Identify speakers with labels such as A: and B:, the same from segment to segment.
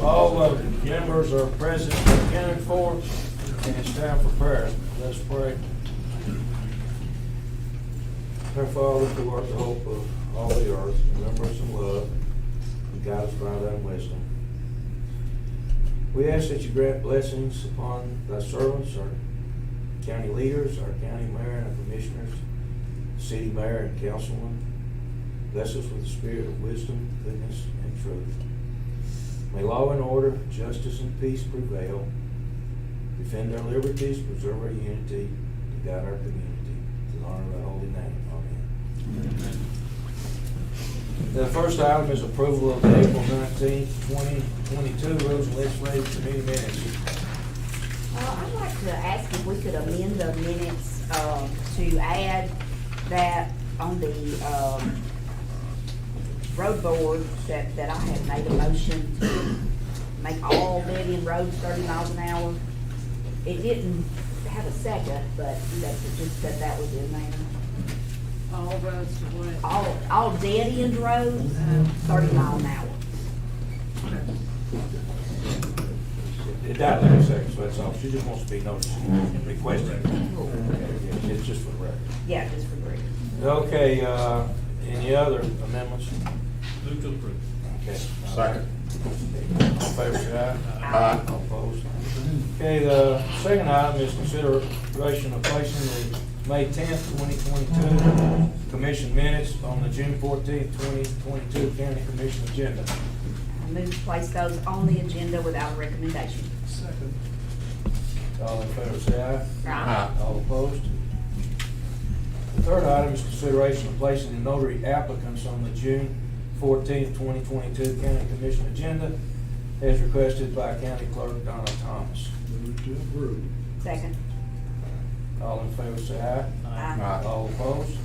A: All members are present and accounted for, and it's time for prayer. Let's pray. Our Father, who art the hope of all the earth, remember us in love, and guide us by thy wisdom. We ask that you grant blessings upon thy servants, our county leaders, our county mayor and our commissioners, city mayor and councilman. Bless us with the spirit of wisdom, goodness, and truth. May law and order, justice and peace prevail. Defend our liberties, preserve our unity, to guide our community. To the honor of thy holy name. Amen. The first item is approval of the April 19th, 2022 Rules and Legislative Committee minutes.
B: I'd like to ask if we could amend the minutes to add that on the road board that I had made a motion to make all dead-end roads 30 miles an hour. It didn't have a second, but that's just that was in there.
C: All roads to what?
B: All dead-end roads, 30 mile an hour.
A: It died in a second, so that's all. She just wants to be noticed, requested. It's just for the record.
B: Yeah, just for the record.
A: Okay, any other amendments?
D: Move to approve.
A: Okay.
E: Second.
A: All in favor, say aye.
E: Aye.
A: All opposed? Okay, the second item is consideration of placing the May 10th, 2022 commission minutes on the June 14th, 2022 county commission agenda.
B: I move to place those on the agenda without a recommendation.
D: Second.
A: All in favor, say aye.
B: Aye.
A: All opposed? The third item is consideration of placing the notary applicants on the June 14th, 2022 county commission agenda as requested by County Clerk Donna Thomas.
D: Move to approve.
B: Second.
A: All in favor, say aye.
B: Aye.
A: All opposed?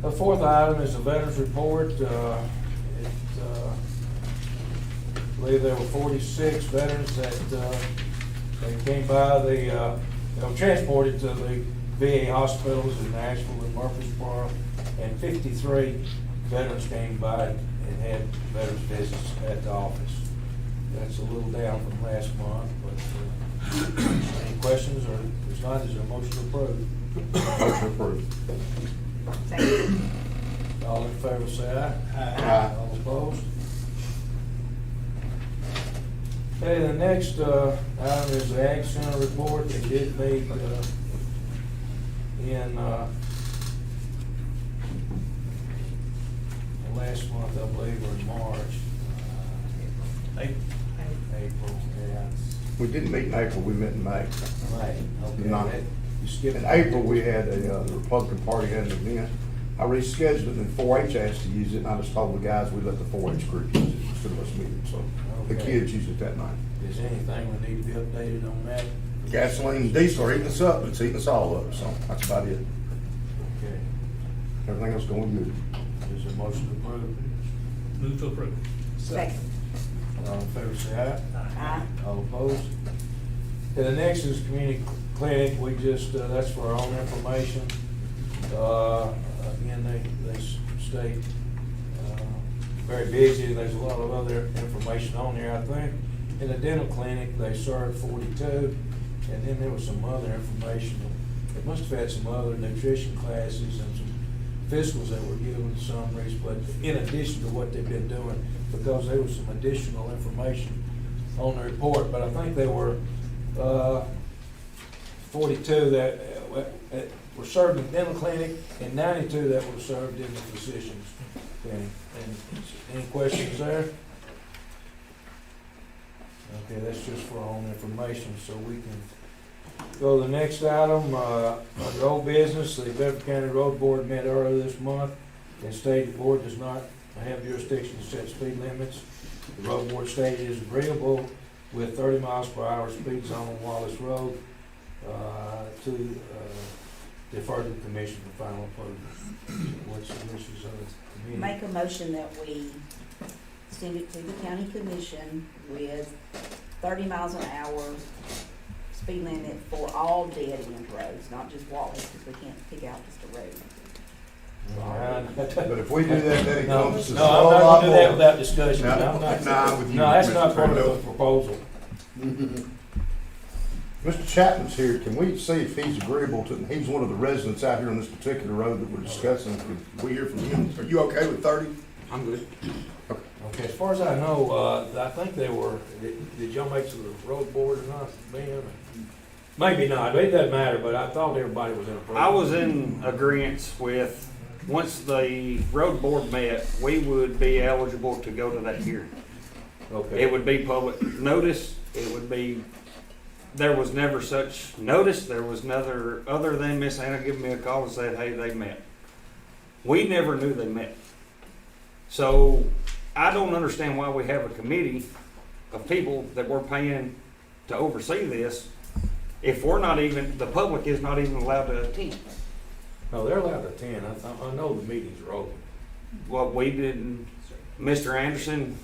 A: The fourth item is the veterans report. I believe there were 46 veterans that they came by they were transported to the VA hospitals in Nashville and Murfreesboro, and 53 veterans came by and had veterans visits at the office. That's a little down from last month, but any questions, or if not, is there a motion to approve?
E: Motion approved.
B: Second.
A: All in favor, say aye.
E: Aye.
A: All opposed? Okay, the next item is the Ag Center report. They did meet in last month, I believe, or in March. April, yeah.
E: We didn't meet in April, we met in May.
A: Right, okay.
E: No.
A: You skipped.
E: In April, we had the Republican Party had an event. I rescheduled it, and 4-H asked to use it, and I just told the guys we'd let the 4-H group use it instead of us meeting, so the
A: Okay.
E: kids used it that night.
A: Is anything we need to be updated on that?
E: Gasoline and diesel are eating us up, and it's eating us all up, so that's about it.
A: Okay.
E: Everything else going good.
A: Is there a motion to approve?
D: Move to approve.
B: Second.
A: All in favor, say aye.
B: Aye.
A: All opposed? Okay, the next is community clinic. We just, that's for our own information. Again, they state very busy. There's a lot of other information on there. I think in the dental clinic, they served 42, and then there was some other information. They must have had some other nutrition classes and some physicals that were given summaries, but in addition to what they've been doing, because there was some additional information on the report. But I think there were 42 that were served in the dental clinic and 92 that were served in the physician's clinic. And any questions there? Okay, that's just for our own information, so we can go to the next item. Under old business, the Bedford County Road Board met earlier this month and stated the board does not have jurisdiction to set speed limits. The road board stated it is agreeable with 30 miles per hour speed zone on Wallace Road to defer to the commission for final approval. What's the wishes of the committee?
B: Make a motion that we send it to the county commission with 30 miles an hour speed limit for all dead-end roads, not just Wallace, because we can't pick out just a road.
E: But if we do that, then it
A: No,
E: comes to.
A: no, I'm not gonna do that without discussion.
E: No,
A: I'm not-
E: no, I'm with you,
A: No, that's
E: Mr.
A: not part of the
E: Crandall.
A: proposal.
E: Mr. Chapman's here, can we see if he's agreeable to, he's one of the residents out here on this particular road that we're discussing, could we hear from him? Are you okay with 30?
F: I'm good.
A: Okay, as far as I know, I think they were, did y'all make to the road board or not, Ben? Maybe not, it doesn't matter, but I thought everybody was in a.
F: I was in agreement with, once the road board met, we would be eligible to go to that hearing.
A: Okay.
F: It would be public notice, it would be, there was never such notice, there was another, other than Miss Anna giving me a call and said, hey, they met. We never knew they met. So I don't understand why we have a committee of people that we're paying to oversee this if we're not even, the public is not even allowed to attend.
A: No, they're allowed to attend, I know the meetings are open.
F: Well, we didn't, Mr. Anderson,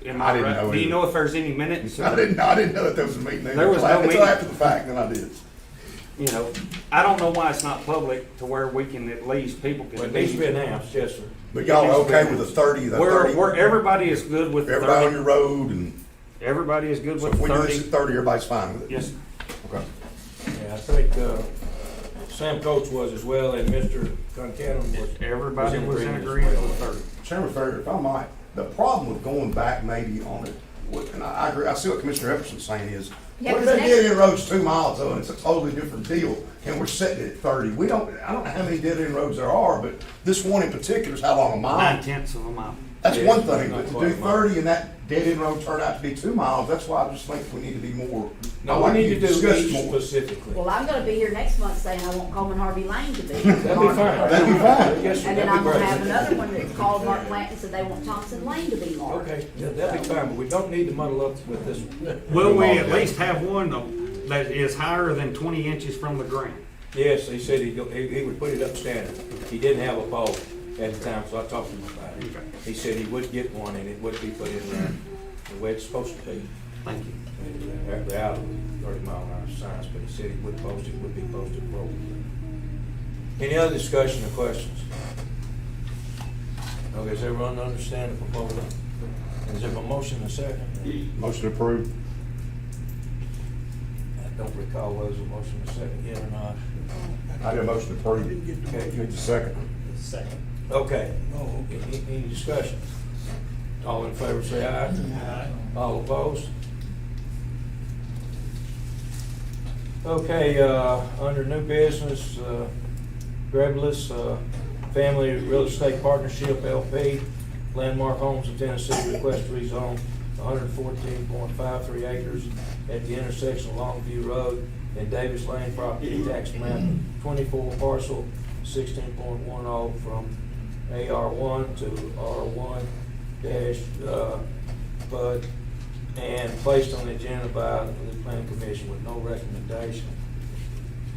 F: am
E: I
F: I
E: didn't
F: right?
E: know
F: Do you
E: either.
F: know if there's any minutes?
E: I didn't know that there was a meeting.
F: There was no meeting.
E: Until after the fact, then I did.
F: You know, I don't know why it's not public to where we can at least, people
A: But
F: can.
A: it needs to be announced, yes, sir.
E: But y'all are okay with the 30, the 30?
F: We're, everybody is good with the
E: Everybody on
F: 30.
E: your road, and
F: Everybody is good
E: so
F: with
E: if we do this
F: 30.
E: at 30, everybody's fine with it?
F: Yes,
E: Okay.
A: Yeah, I think, Sam Coates was as well, and Mr. Concanon was.
F: everybody
A: in
F: was in
A: agreement as
F: agreement
A: well.
F: with 30.
E: Chairman Farragut, if I might, the problem with going back maybe on it, and I agree, I see what Commissioner Epperson's saying is,
B: Yeah,
E: what if
B: 'cause
E: that
B: next-
E: dead end road's 2 miles though, and it's a totally different deal, and we're setting it at 30? I don't know how many dead end roads there are, but this one in particular is how long, a mile?
F: 9/10 of a mile.
E: That's
A: Yeah,
E: one
A: it's
E: thing,
A: not
E: but to
A: quite
E: do
A: a mile.
E: 30 and that dead end road turn out to be 2 miles, that's why I just think we need to be more. I
A: No,
E: like
A: we need
E: you
A: to do
E: discuss
A: each
E: more.
A: specifically.
B: Well, I'm gonna be here next month saying I want Coleman Harvey Lane to be.
A: That'd be fine.
E: That'd be fine.
A: Yes, sir,
B: And then
A: that'd
B: I'm
A: be
B: gonna have
A: great.
B: another one that's called Mark Plant and said they want Thompson Lane to be marked.
A: Okay, yeah, that'd be fine, but we don't need to muddle up with this one.
F: Will we at least have one that is higher than 20 inches from the ground?
A: Yes, he said he would put it up standard. He didn't have a pole at the time, so I talked to him about it.
F: Okay.
A: He said he would get one and it would be put in there the way it's supposed to be.
F: Thank you.
A: They're out of 30-mile-an-hour signs, but he said he would post it, would be posted appropriately. Any other discussion or questions? Okay, does everyone understand the proposal? Is there a motion and a second?
E: Motion approved.
A: I don't recall whether there was a motion and a second yet or not.
E: I did a motion to approve.
A: Okay.
E: You need the second.
D: Second.
A: Okay. Any discussion? All in favor say aye.
D: Aye.
A: All opposed? Okay, under new business, Greblis, Family Real Estate Partnership LP, Landmark Homes of Tennessee request to rezone 114.53 acres at the intersection of Longview Road and Davis Lane property tax map 24 parcel 16.10 from AR1 to R1 dash Bud, and placed on the agenda by the planning commission with no recommendation.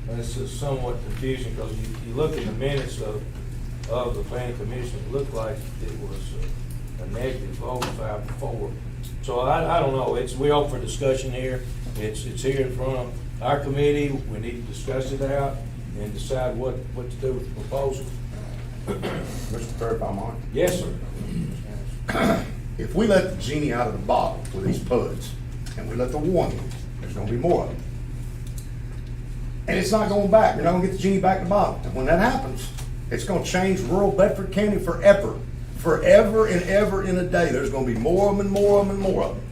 A: This is somewhat confusing because you look in the minutes of the planning commission, it looked like it was a negative vote 5-4. So I don't know, we open for discussion here. It's here in front of our committee. We need to discuss it out and decide what to do with the proposal.
E: Mr. Fair, if I might.
A: Yes, sir.
E: If we let the genie out of the bottle with these PUDs, and we let the warning, there's gonna be more of them. And it's not going back, you're not gonna get the genie back in the bottle. And when that happens, it's gonna change rural Bedford County forever. Forever and ever in a day, there's gonna be more of them and more of them and more of them.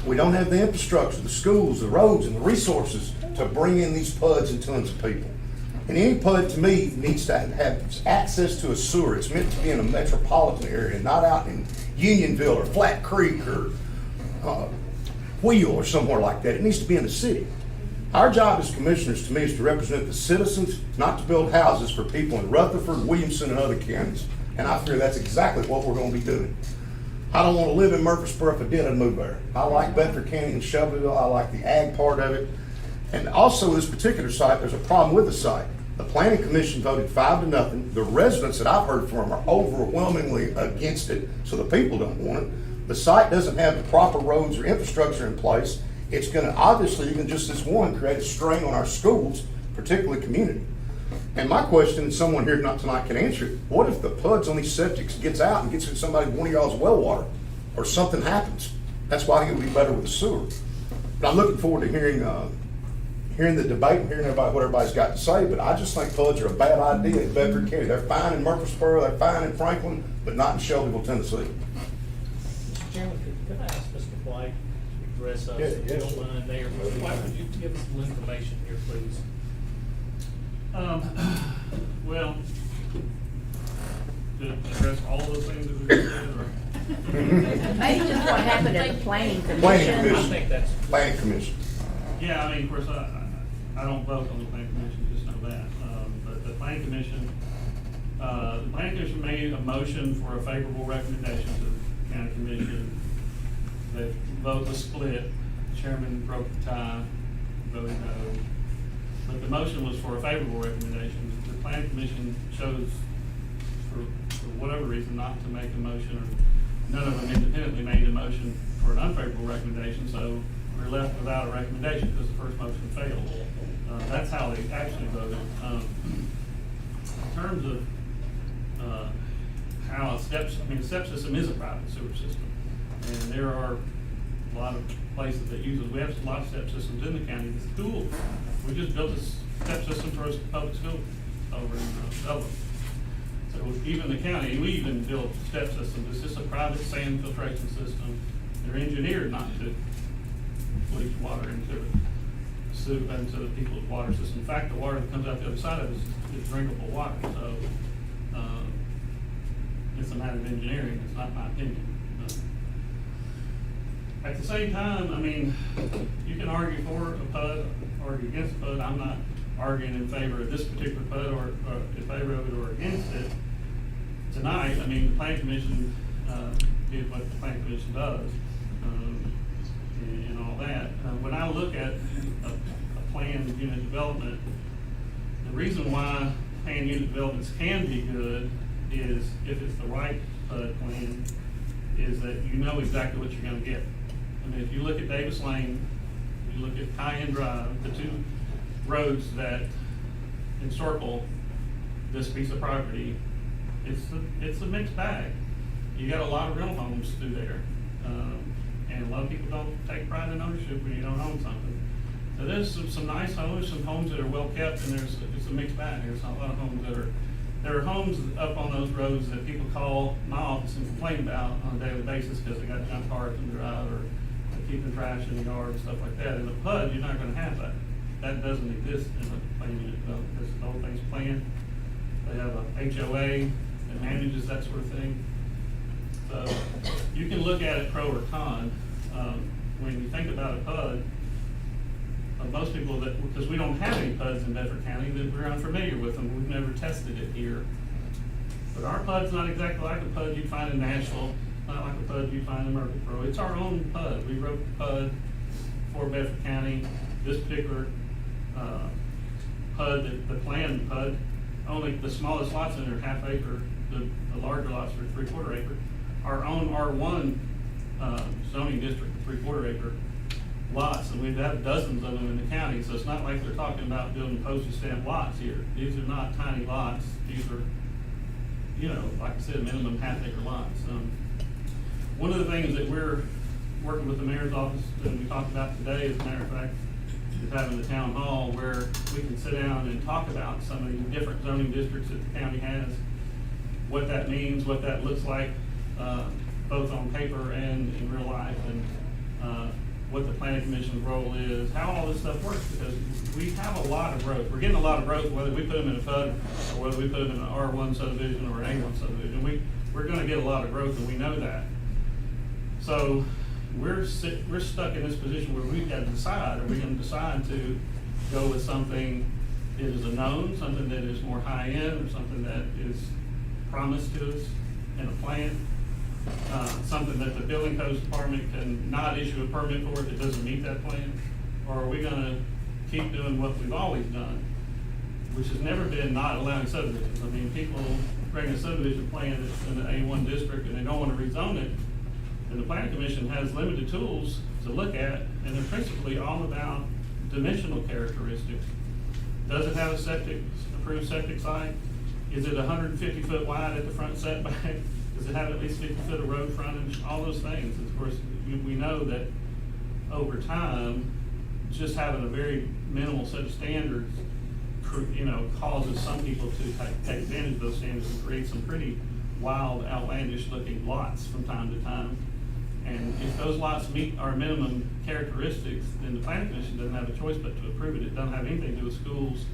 E: We don't have the infrastructure, the schools, the roads, and the resources to bring in these PUDs and tons of people. And any PUD, to me, needs to have access to a sewer. It's meant to be in a metropolitan area, not out in Unionville or Flat Creek or Wheel or somewhere like that. It needs to be in the city. Our job as commissioners, to me, is to represent the citizens, not to build houses for people in Rutherford, Williamson, and other counties. And I figure that's exactly what we're gonna be doing. I don't wanna live in Murfreesboro. If I did, I'd move there. I like Bedford County and Shelbyville. I like the ag part of it. And also this particular site, there's a problem with the site. The planning commission voted 5-0. The residents that I've heard from are overwhelmingly against it, so the people don't want it. The site doesn't have the proper roads or infrastructure in place. It's gonna, obviously, even just this one, create a strain on our schools, particularly community. And my question, someone here not tonight can answer it, what if the PUDs on these septics gets out and gets in somebody, one of y'all's well water, or something happens? That's why I think it would be better with the sewer. But I'm looking forward to hearing the debate and hearing what everybody's got to say, but I just think PUDs are a bad idea in Bedford County. They're fine in Murfreesboro, they're fine in Franklin, but not in Shelbyville, Tennessee.
G: Mr. Chairman, could I ask Mr. White to address us,
A: Yeah,
G: if you
A: yes,
G: don't
A: sir.
G: mind there? Mr. White, would you give us a little information here, please?
H: Well, to address all those things that we said, or?
B: Maybe just what happened at the planning
E: Planning
B: commission.
G: I
E: commission.
G: think that's,
E: Planning Commission.
H: Yeah, I mean, of course, I don't vote on the planning commission, just know that. But the planning commission made a motion for a favorable recommendation to the county commission. The vote was split, chairman broke the tie, voted no. But the motion was for a favorable recommendation. The planning commission chose, for whatever reason, not to make a motion, or none of them independently made a motion for an unfavorable recommendation, so we're left without a recommendation because the first motion failed. That's how they actually voted. In terms of how a step system is a private sewer system, and there are a lot of places that use it. We have a lot of step systems in the county. The school, we just built a step system for a public school over in Dublin. So even the county, we even built step systems. It's just a private sand filtration system. They're engineered not to leach water into the people's water system. In fact, the water that comes out the other side of it is drinkable water. So it's a matter of engineering. It's not my opinion. At the same time, I mean, you can argue for a PUD, argue against a PUD. I'm not arguing in favor of this particular PUD or in favor of it or against it. Tonight, I mean, the planning commission did what the planning commission does, and all that. When I look at a planned unit development, the reason why planned unit developments can be good is if it's the right PUD plan, is that you know exactly what you're gonna get. I mean, if you look at Davis Lane, you look at Cayenne Drive, the two roads that encircle this piece of property, it's a mixed bag. You got a lot of rental homes through there, and a lot of people don't take pride in ownership when you don't own something. So there's some nice homes, some homes that are well kept, and it's a mixed bag. There's not a lot of homes there are homes up on those roads that people call my office and complain about on a daily basis because they got junk cars in the drive or they're keeping trash in the yard and stuff like that. In a PUD, you're not gonna have that. That doesn't exist in a planned unit development. This is the whole thing's planned. They have a HOA that manages that sort of thing. So you can look at it pro or con. When you think about a PUD, most people because we don't have any PUDs in Bedford County, that we're unfamiliar with them. We've never tested it here. But our PUD's not exactly like a PUD you'd find in Nashville, not like a PUD you'd find in Murfreesboro. It's our own PUD. We wrote the PUD for Bedford County. This particular PUD, the planned PUD, only the smallest lots in there are ½ acre. The larger lots are 3/4 acre. Our own R1 zoning district, 3/4 acre lots, and we've had dozens of them in the county, so it's not like they're talking about building postage stamp lots here. These are not tiny lots. These are, like I said, minimum ½ acre lots. One of the things that we're working with the mayor's office, and we talked about today, as a matter of fact, is having the town hall where we can sit down and talk about some of the different zoning districts that the county has, what that means, what that looks like, both on paper and in real life, and what the planning commission's role is, how all this stuff works, because we have a lot of growth. We're getting a lot of growth, whether we put them in a PUD or whether we put them in an R1 subdivision or an A1 subdivision. We're gonna get a lot of growth, and we know that. So we're stuck in this position where we've got to decide, are we gonna decide to go with something that is a known, something that is more high-end, or something that is promised to us in a plan? Something that the building codes department can not issue a permit for if it doesn't meet that plan? Or are we gonna keep doing what we've always done, which has never been not allowing subdivisions? I mean, people bring a subdivision plan that's in the A1 district and they don't wanna rezone it, and the planning commission has limited tools to look at, and they're principally all about dimensional characteristics. Does it have a approved septic site? Is it 150 foot wide at the front setback? Does it have at least 50 foot of road frontage? All those things. Of course, we know that over time, just having a very minimal set of standards, causes some people to take advantage of those standards and create some pretty wild, outlandish looking lots from time to time. And if those lots meet our minimum characteristics, then the planning commission doesn't have a choice but to approve it. It doesn't have anything to do with schools,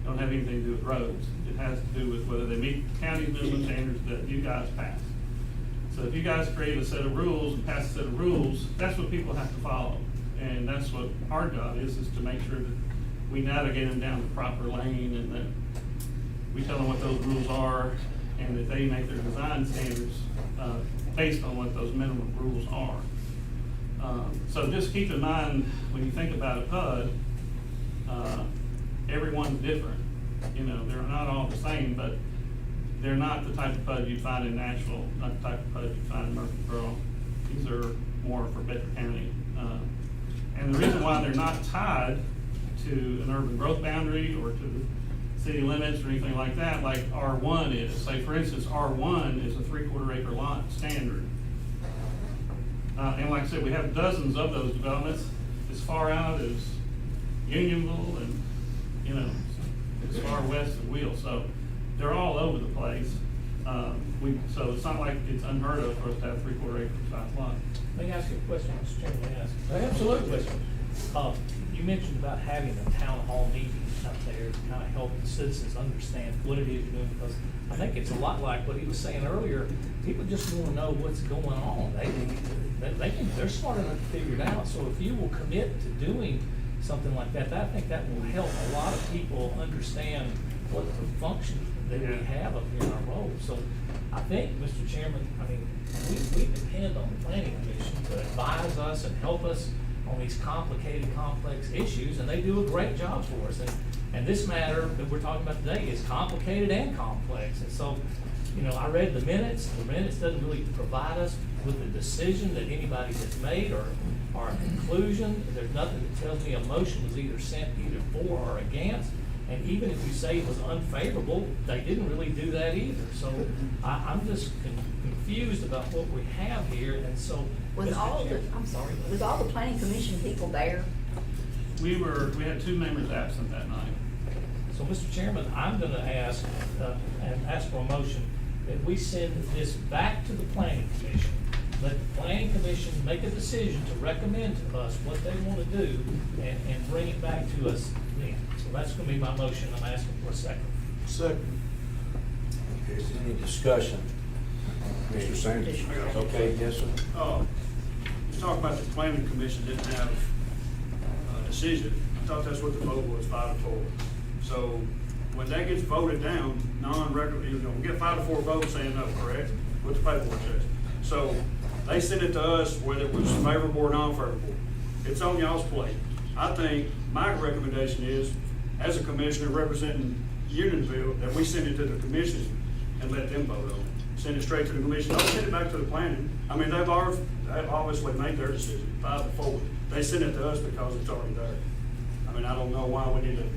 H: don't have anything to do with roads. It has to do with whether they meet county's minimum standards that you guys pass. So if you guys create a set of rules and pass a set of rules, that's what people have to follow. And that's what our job is to make sure that we navigate them down the proper lane and that we tell them what those rules are and that they make their design standards based on what those minimum rules are. So just keep in mind, when you think about a PUD, everyone's different. They're not all the same, but they're not the type of PUD you'd find in Nashville, not the type of PUD you'd find in Murfreesboro. These are more for Bedford County. And the reason why they're not tied to an urban growth boundary or to the city limits or anything like that, like R1 is. Say, for instance, R1 is a 3/4 acre lot standard. And like I said, we have dozens of those developments as far out as Unionville and, as far west as Wheel. So they're all over the place. So it's not like it's unheard of for us to have 3/4 acre size lot.
G: Let me ask you a question, Mr. Chairman, may I ask?
A: Absolutely.
G: You mentioned about having a town hall meeting out there to kind of help the citizens understand what it is you're doing, because I think it's a lot like what he was saying earlier. People just want to know what's going on. They're smart enough to figure it out. So if you will commit to doing something like that, I think that will help a lot of people understand what the function that we have up here in our role. So I think, Mr. Chairman, we depend on the planning commission to advise us and help us on these complicated, complex issues, and they do a great job for us. And this matter that we're talking about today is complicated and complex. And so, I read the minutes. The minutes doesn't really provide us with a decision that anybody has made or a conclusion. There's nothing that tells me a motion was either sent either for or against. And even if you say it was unfavorable, they didn't really do that either. So I'm just confused about what we have here. And so,
B: Was all the planning commission people there?
H: We had 2 members absent that night.
G: So, Mr. Chairman, I'm going to ask for a motion that we send this back to the planning commission. Let the planning commission make a decision to recommend to us what they want to do and bring it back to us then. So that's going to be my motion. I'm asking for a second.
A: Second. Okay, is there any discussion?
E: Mr. Sanders.
A: Okay, yes, sir.
I: You talk about the planning commission didn't have a decision. I thought that's what the vote was, 5-4. So when that gets voted down, we get 5-4 votes saying no, correct? What the paperwork says. So they sent it to us whether it was favorable or non-favorable. It's on y'all's plate. I think my recommendation is, as a commissioner representing Unionville, that we send it to the commission and let them vote on it. Send it straight to the commission. Don't send it back to the planning. They've obviously made their decision, 5-4. They sent it to us because it's already there. I don't know why we need to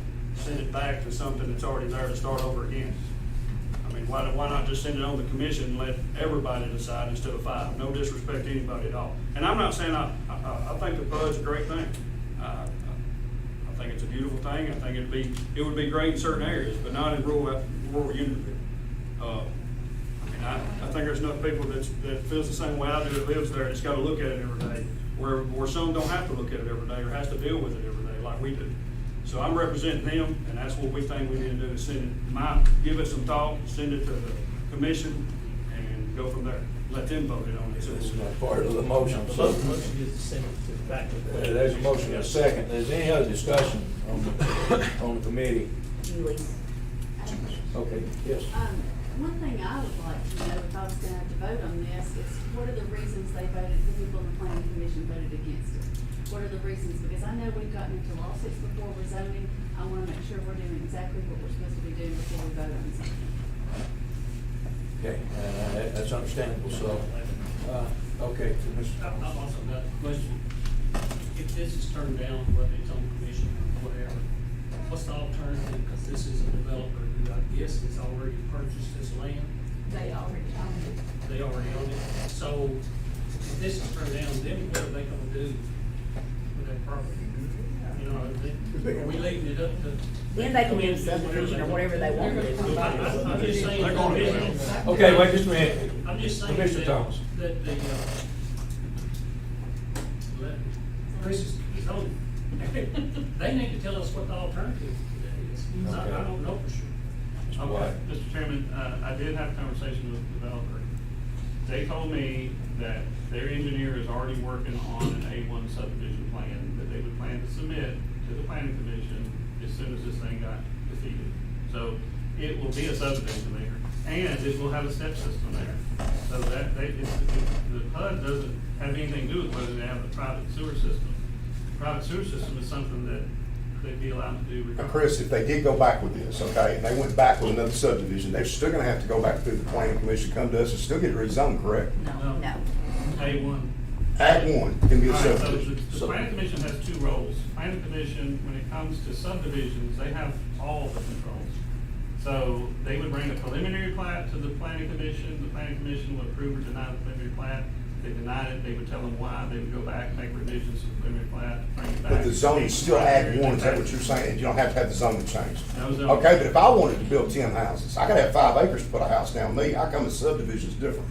I: send it back to something that's already there to start over again. Why not just send it on the commission and let everybody decide instead of 5? No disrespect to anybody at all. And I'm not saying I think the PUD's a great thing. I think it's a beautiful thing. I think it would be great in certain areas, but not in rural Unionville. I think there's enough people that feels the same way I do that lives there that's got to look at it every day, where some don't have to look at it every day or has to deal with it every day like we do. So I'm representing them, and that's what we think we need to do, is give it some thought, send it to the commission, and go from there. Let them vote it on it.
A: This is not part of the motion.
G: The
A: So
G: motion is to send it back to the planning.
A: there's a motion and a second. Is there any other discussion on the committee?
B: Julie?
A: Okay, yes.
C: One thing I would like to know, if I was gonna have to vote on this, is what are the reasons the people in the planning commission voted against it? What are the reasons? Because I know we've gotten into lawsuits before we're zoning. I wanna make sure we're doing exactly what we're supposed to be doing before we vote on something.
A: Okay, that's understandable, so, okay, Mr.
J: I've also got a question. If this is turned down, whether it's on commission or whatever,
G: What's the alternative, because this is a developer who I guess has already purchased this land,
C: They already own it.
G: they already own it. So if this is turned down, then what are they gonna do with that property? You know, are we leaving it up to?
B: Then they can do subdivision or whatever they want to do.
G: I'm just saying.
I: They're gonna do
A: Okay, wait just a minute.
G: I'm just saying
A: Commissioner Thomas.
G: that the, Chris is on. They need to tell us what the alternative is. I don't know for sure.
H: Okay, Mr. Chairman, I did have a conversation with the developer. They told me that their engineer is already working on an A1 subdivision plan that they would plan to submit to the planning commission as soon as this thing got defeated. So it will be a subdivision there, and it will have a step system there. So that the PUD doesn't have anything to do with whether they have a private sewer system. Private sewer system is something that they'd be allowed to do
E: Now,
H: regardless.
E: Chris, if they did go back with this, okay, and they went back with another subdivision, they're still gonna have to go back through the planning commission, come to us and still get it rezoned, correct?
B: No, no.
H: A1.
E: Ag 1 can be a
H: All right, so
E: subdivision.
H: the planning commission has two roles. Planning commission, when it comes to subdivisions, they have all the controls. So they would bring a preliminary plat to the planning commission would approve or deny the preliminary plat. If they denied it, they would tell them why, they would go back, make revisions to the preliminary plat, bring it back.
E: But the zone is still Ag 1, is that what you're saying? You don't have to have the zoning changed?
H: No zoning.
E: Okay, but if I wanted to build 10 houses, I gotta have 5 acres to put a house down me. How come the subdivision's different?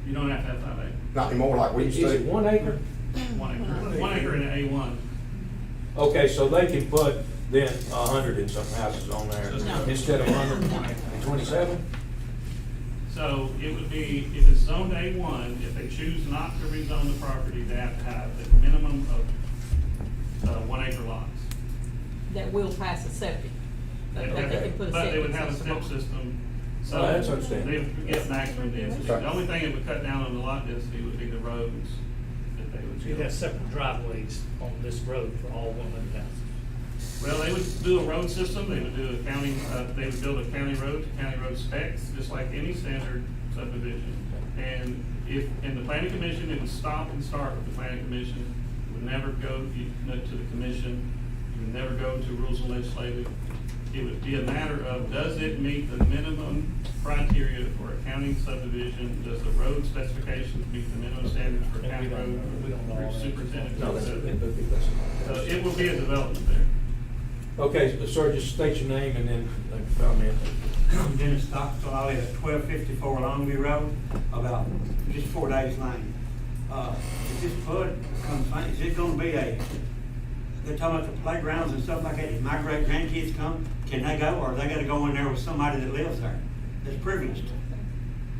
H: You don't have to have 5 acres.
E: Not anymore like we
A: Is
E: used to.
A: it 1 acre?
H: 1 acre. 1 acre in an A1.
A: Okay, so they can put then 100 and some houses on there
H: No.
A: instead of 127?
H: So it would be, if it's zoned A1, if they choose not to rezone the property, they have to have a minimum of 1 acre lots.
J: That will pass a septic.
H: They
J: That
H: would
J: they
H: have-
J: can put a
H: But they would
J: septic
H: have a
J: system
H: step
J: on.
H: system. So
A: Oh, that's understandable.
H: they would get maximum density.
E: Okay.
H: The only thing that would cut down on the lot density would be the roads that they would
G: So you'd
H: build.
G: have separate driveways on this road for all 100 houses.
H: Well, they would do a road system, they would do a county, they would build a county road to county road specs, just like any standard subdivision. And if, in the planning commission, it would stop and start with the planning commission, it would never go to the commission, it would never go to rules and legislative. It would be a matter of, does it meet the minimum criteria for a county subdivision? Does the road specifications meet the minimum standards for a county road?
G: We don't know all that.
H: Superintendent.
A: No, that's.
H: So it will be a development there.
A: Okay, so sir, just state your name and then comment.
K: Dennis Stockstill, I live at 1254 Longview Road, about just 4 days lane. If this PUD comes, is it gonna be they're talking about the playgrounds and stuff like that, if my great grandkids come, can they go, or they gotta go in there with somebody that lives there, that's privileged?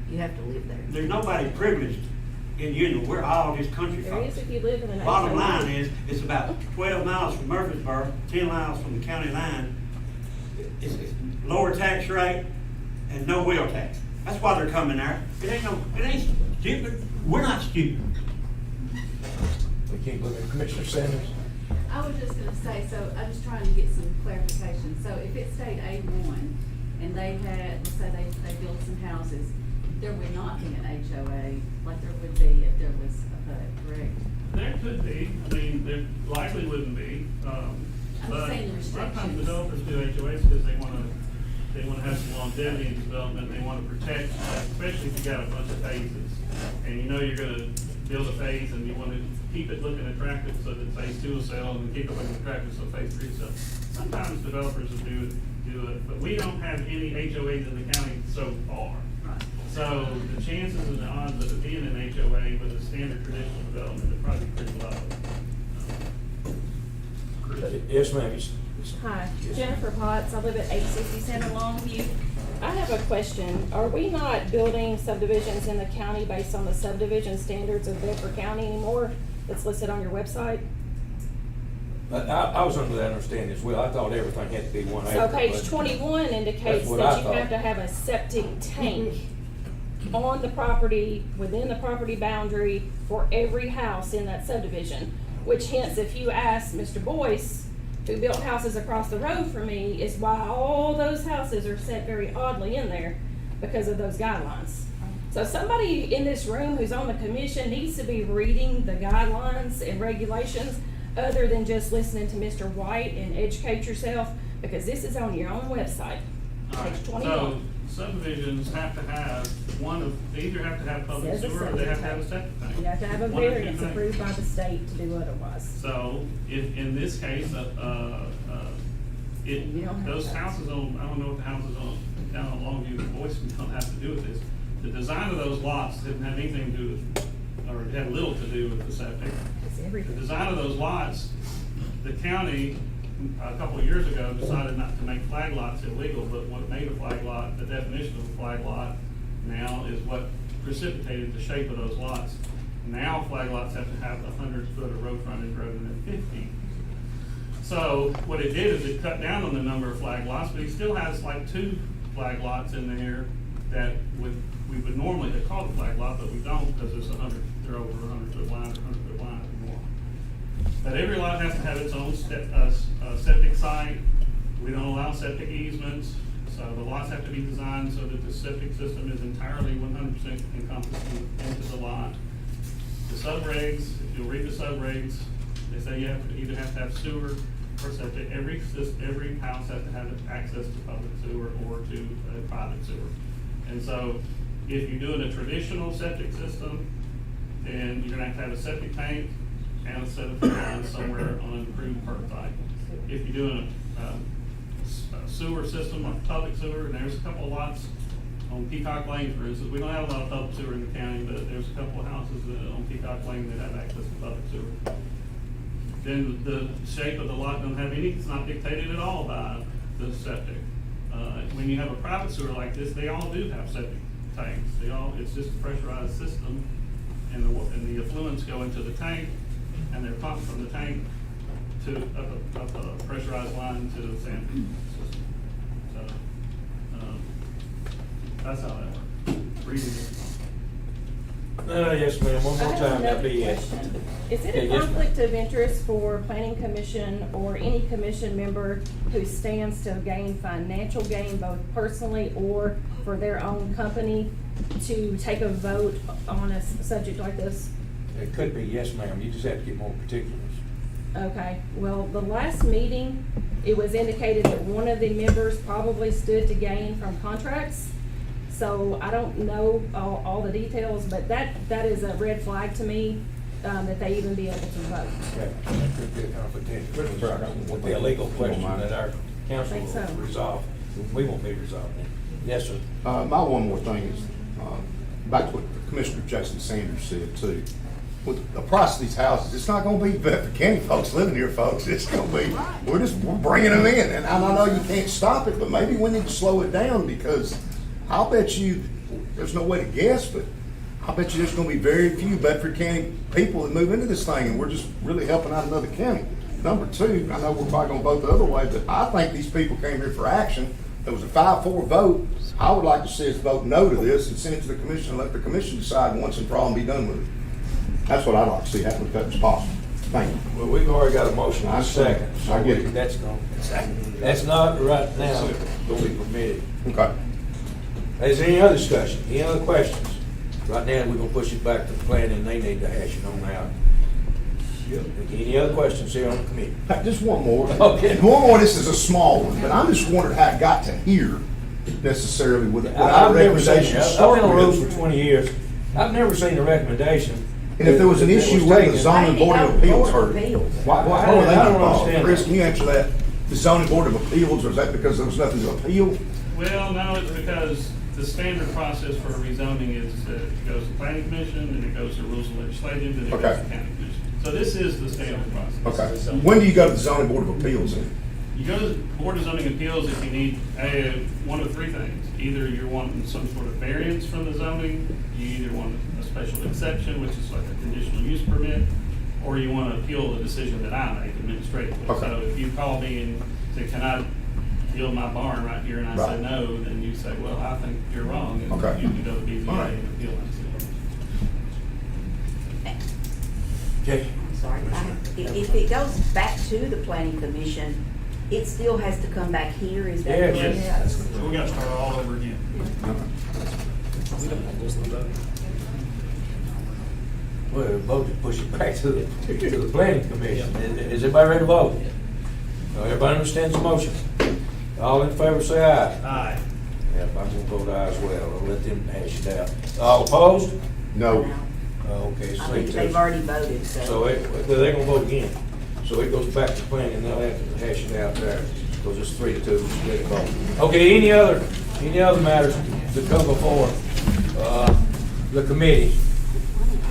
B: You have to live there.
K: There's nobody privileged in Union, we're all just country
J: There
K: folks.
J: is if you live in an.
K: Bottom
J: HOA.
K: line is, it's about 12 miles from Murfreesboro, 10 miles from the county line. It's lower tax rate and no wheel tax. That's why they're coming there. It ain't stupid. We're not stupid.
A: We can't look at Commissioner Sanders.
C: I was just gonna say, so I'm just trying to get some clarification. So if it stayed A1 and they had, let's say they built some houses, there would not be an HOA like there would be if there was a PUD, correct?
H: There could be, I mean, there likely wouldn't be, but
C: saying the
H: a lot of times
C: restrictions.
H: developers do HOAs because they wanna have some longevity in development, they wanna protect, especially if you got a bunch of phases. And you know you're gonna build a phase and you wanna keep it looking attractive so that phase 2 will sell and keep it looking attractive so phase 3 sells. Sometimes developers will do it, but we don't have any HOAs in the county so far.
C: Right.
H: So the chances and the odds of it being an HOA with a standard traditional development would probably be pretty low.
A: Yes, ma'am.
J: Hi, Jennifer Potts. I live at 867 Longview. I have a question. Are we not building subdivisions in the county based on the subdivision standards of Bedford County anymore that's listed on your website?
A: I was under that understanding as well. I thought everything had to be 1 acre.
J: So page
A: but
J: 21 indicates
A: that's what
J: that
A: I
J: you
A: thought.
J: have to have a septic tank on the property, within the property boundary for every house in that subdivision. Which hence, if you ask Mr. Boyce, who built houses across the road from me, is why all those houses are set very oddly in there because of those guidelines. So somebody in this room who's on the commission needs to be reading the guidelines and regulations other than just listening to Mr. White and educate yourself, Because this is on your own website, page
H: So
J: 21.
H: subdivisions have to have they either have to have public
J: Says a
H: sewer or they have to have a
J: septic
H: septic tank.
J: You have to have a
H: One or two
J: variance
H: things.
J: approved by the state to do otherwise.
H: So if, in this case,
J: You don't have
H: those
J: that.
H: houses on, I don't know what the houses on, down on Longview, the Boyce don't have to do with this. The design of those lots didn't have anything to do with, or it had little to do with the septic.
J: It's
H: The
J: everything.
H: design of those lots, the county, a couple of years ago, decided not to make flag lots illegal, but what made a flag lot, the definition of a flag lot now is what precipitated the shape of those lots. Now flag lots have to have 100 foot of road frontage rather than 50. So what it did is it cut down on the number of flag lots, but he still has like 2 flag lots in there that we would normally have called a flag lot, but we don't because it's they're over 100 foot line or 100 foot line or more. But every lot has to have its own septic site. We don't allow septic easements, so the lots have to be designed so that the septic system is entirely 100% encompassing into the lot. The subregs, if you'll read the subregs, they say you either have to have sewer or septic. Every house has to have access to public sewer or to a private sewer. And so if you're doing a traditional septic system, then you're gonna have to have a septic tank and a set of lines somewhere on an approved perk site. If you're doing a sewer system, like public sewer, and there's a couple of lots on Peacock Lane, for instance, we don't have a lot of public sewer in the county, but there's a couple of houses on Peacock Lane that have access to public sewer. Then the shape of the lot don't have it's not dictated at all by the septic. When you have a private sewer like this, they all do have septic tanks. It's just a pressurized system, and the effluents go into the tank, and they're pumped from the tank to up a pressurized line to the sampling system. So, that's how that works. Reading it.
A: Yes, ma'am, one
J: I
A: more
J: have
A: time, that'll
J: another
A: be it.
J: question. Is it
A: Yeah,
J: a
A: yes, ma'am.
J: conflict of interest for planning commission or any commission member who stands to gain financial gain both personally or for their own company to take a vote on a subject like this?
A: It could be, yes, ma'am, you just have to get more particulars.
J: Okay, well, the last meeting, it was indicated that one of the members probably stood to gain from contracts. So I don't know all the details, but that is a red flag to me, that they even be able to vote.
A: Okay, that could be a conflict of interest. Would be a legal question that our council
J: Think so.
A: will resolve. We won't be resolving it. Yes, sir.
E: My one more thing is, back to what Commissioner Jason Sanders said too. With the price of these houses, it's not gonna be Bedford County folks living here, folks. It's gonna be, we're bringing them in. And I know you can't stop it, but maybe we need to slow it down because I'll bet you, there's no way to guess, but I'll bet you there's gonna be very few Bedford County people that move into this thing, and we're just really helping out another county. Number 2, I know we're probably gonna vote the other way, but I think these people came here for action. There was a 5-4 vote. I would like to see us vote no to this and send it to the commission and let the commission decide once and for all and be done with it. That's what I'd like to see happen if that's possible. Thank you.
A: Well, we've already got a motion, I second. So
E: I get it.
A: That's not right now gonna be permitted.
E: Okay.
A: Is there any other discussion, any other questions? Right now, we're gonna push it back to the plan and they need to hash it on out. Any other questions here on the committee?
E: Just one more.
A: Okay.
E: And one more, this is a small one, but I'm just wondering how it got to here necessarily with our
A: I've never seen
E: recommendation
A: it.
E: to
A: I've
E: start
A: been on roads
E: with.
A: for 20 years. I've never seen a recommendation.
E: And if there was an
A: that
E: issue
A: was
E: with the
A: taken-
E: zoning board of appeals heard, why
A: Well,
E: were they
A: I don't
E: involved?
A: understand
E: Chris,
A: that.
E: can you answer that? The zoning board of appeals, or is that because there was nothing to appeal?
H: Well, no, it's because the standard process for rezoning is that it goes to planning commission, and it goes to rules and legislative, and it goes
E: Okay.
H: to county commission. So this is the standard process.
E: Okay. When do you go to the zoning board of appeals then?
H: You go to the Board of Zoning Appeals if you need one of 3 things. Either you're wanting some sort of variance from the zoning, you either want a special exception, which is like a conditional use permit, or you want to appeal the decision that I make administratively.
E: Okay.
H: So if you call me and say, can I build my barn right here, and I say
E: Right.
H: no, then you say, well, I think you're wrong, and
E: Okay.
H: you can go to BZA
E: All right.
H: and appeal that.
A: Okay.
B: Sorry, if it goes back to the planning commission, it still has to come back here, is that
A: Yes.
B: correct?
H: Yes, so we got to start all over again.
D: We don't want this one done.
A: Well, vote to push it back to the planning commission. Is everybody ready to vote? Now, everybody understands the motion? All in favor, say aye.
G: Aye.
A: Yep, I'm gonna vote aye as well. I'll let them hash it out. All opposed?
E: No.
A: Okay, so
B: I think they've already voted,
A: So they're gonna vote again. So it goes back to planning, and they'll have to hash it out there, because it's 3-2, split vote. Okay, any other matters to come before, the committee?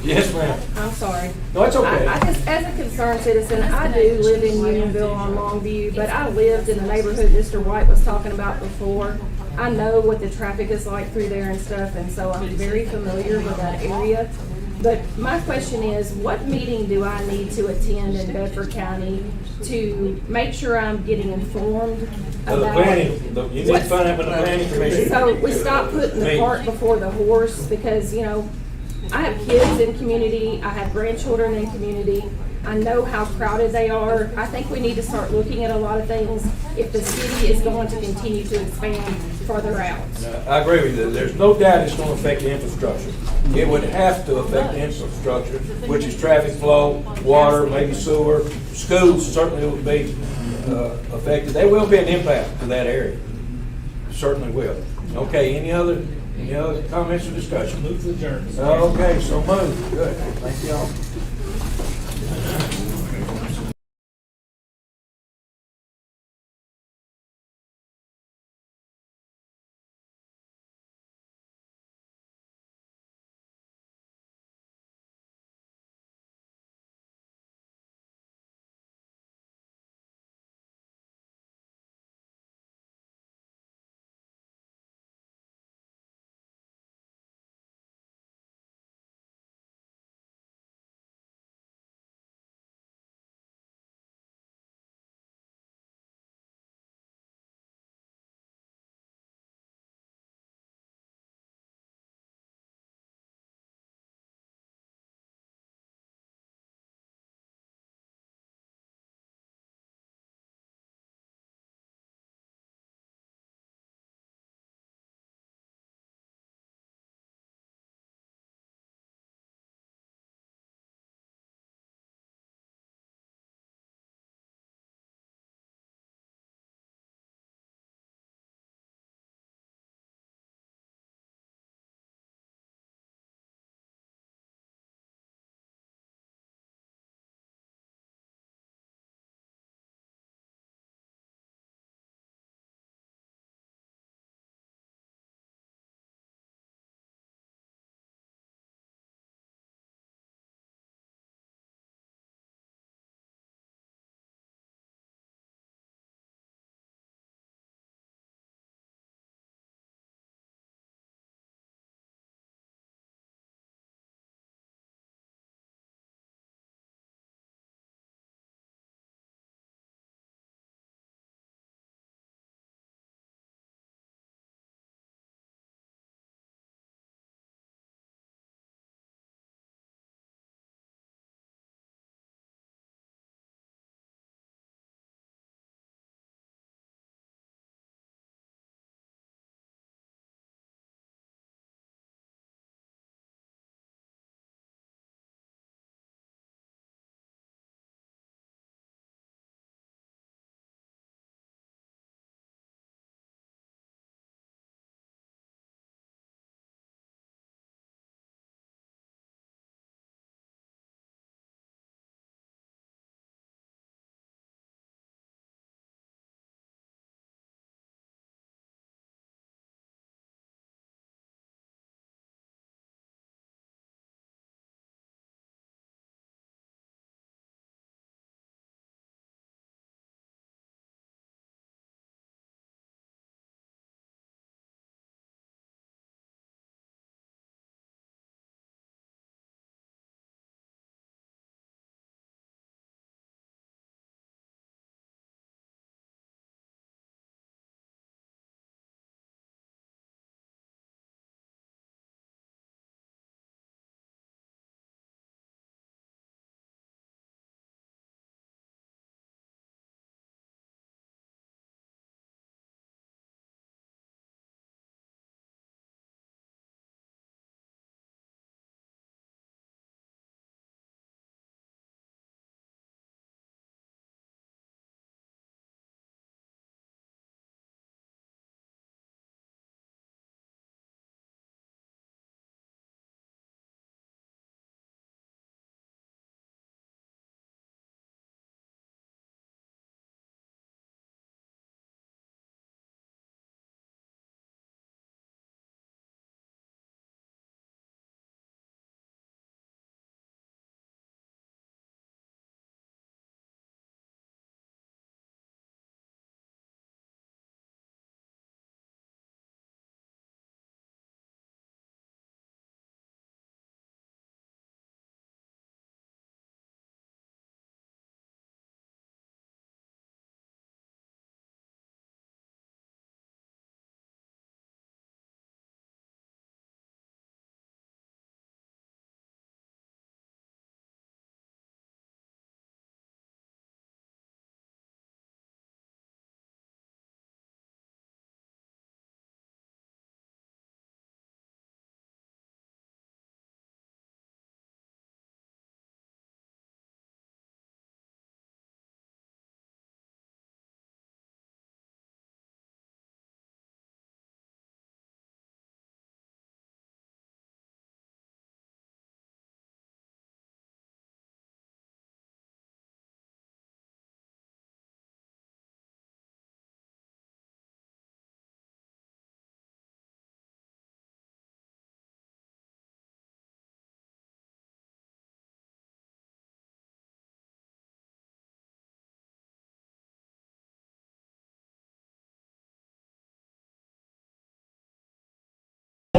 A: Yes, ma'am.
J: I'm sorry.
A: No, it's okay.
J: I just, as a concerned citizen, I do live in Unionville on Longview, but I lived in the neighborhood Mr. White was talking about before. I know what the traffic is like through there and stuff, and so I'm very familiar with that area. But my question is, what meeting do I need to attend in Bedford County to make sure I'm getting informed
A: The
J: about?
A: planning, you need to find out what the planning commission.
J: So we stop putting the
A: Me.
J: cart before the horse, because, you know, I have kids in community, I have grandchildren in community, I know how crowded they are. I think we need to start looking at a lot of things if the city is going to continue to expand further out.
A: I agree with you. There's no doubt it's gonna affect the infrastructure. It would have to affect the infrastructure, which is traffic flow, water, maybe sewer. Schools certainly will be affected. There will be an impact to that area. Certainly will. Okay, any other comments or discussion?
G: Move to adjourn.
A: Okay, so moved. Good. Thank y'all.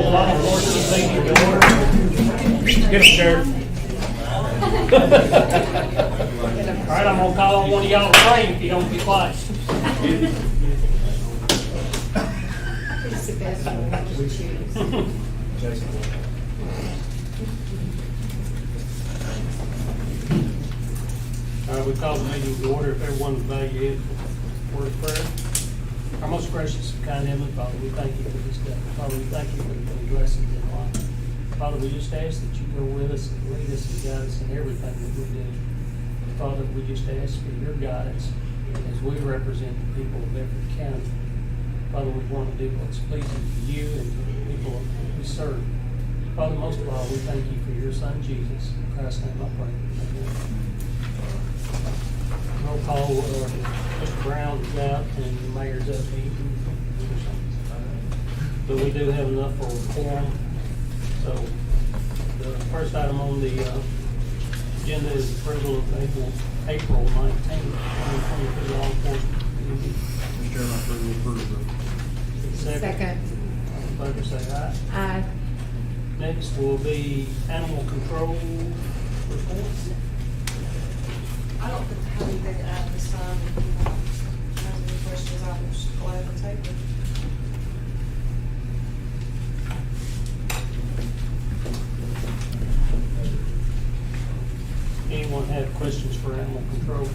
G: Law enforcement meeting to order. Get him, Sheriff. All right, I'm gonna call on one of y'all to train if you don't be quiet. All right, we call the meeting to order. If everyone would bow your head for word of prayer. Our most gracious and kind Heavenly Father, we thank you for this day. Father, we thank you for the many blessings in life. Father, we just ask that you go with us and lead us and guide us in everything that we do. Father, we just ask for your guidance as we represent the people of Bedford County. Father, we want to do what's pleasing to you and to the people that we serve. Father, most of all, we thank you for your Son, Jesus. In Christ's name I pray. Amen. Roll call, Mr. Brown is out and the mayor's up meeting. But we do have enough for a quorum. So the first item on the agenda is approval of April 19th, 2023 law enforcement meeting.
D: Mr. Chairman, I approve.
G: Second. All in favor say aye.
J: Aye.
G: Next will be animal control reports.
L: I don't think I have anything to add this time. If you have any questions, I will just gladly take them.
G: Anyone have questions for animal control?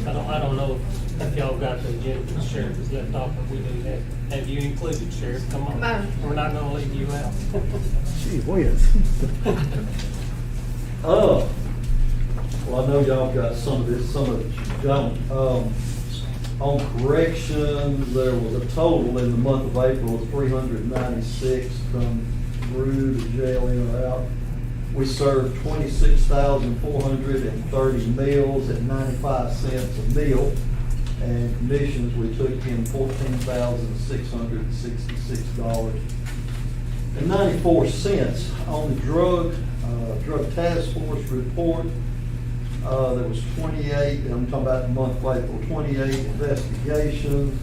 G: I don't know if y'all got the agenda the sheriff has left off, but we do have you included, Sheriff. Come on. We're not gonna leave you out.
D: Gee whiz.
M: Well, I know y'all got some of this, some of it don't. On corrections, there was a total in the month of April of 396 come through the jail in or out. We served 26,430 meals at 95 cents a meal, and commissions, we took in $14,666.94. On the drug task force report, there was 28, I'm talking about the month of April, 28 investigations.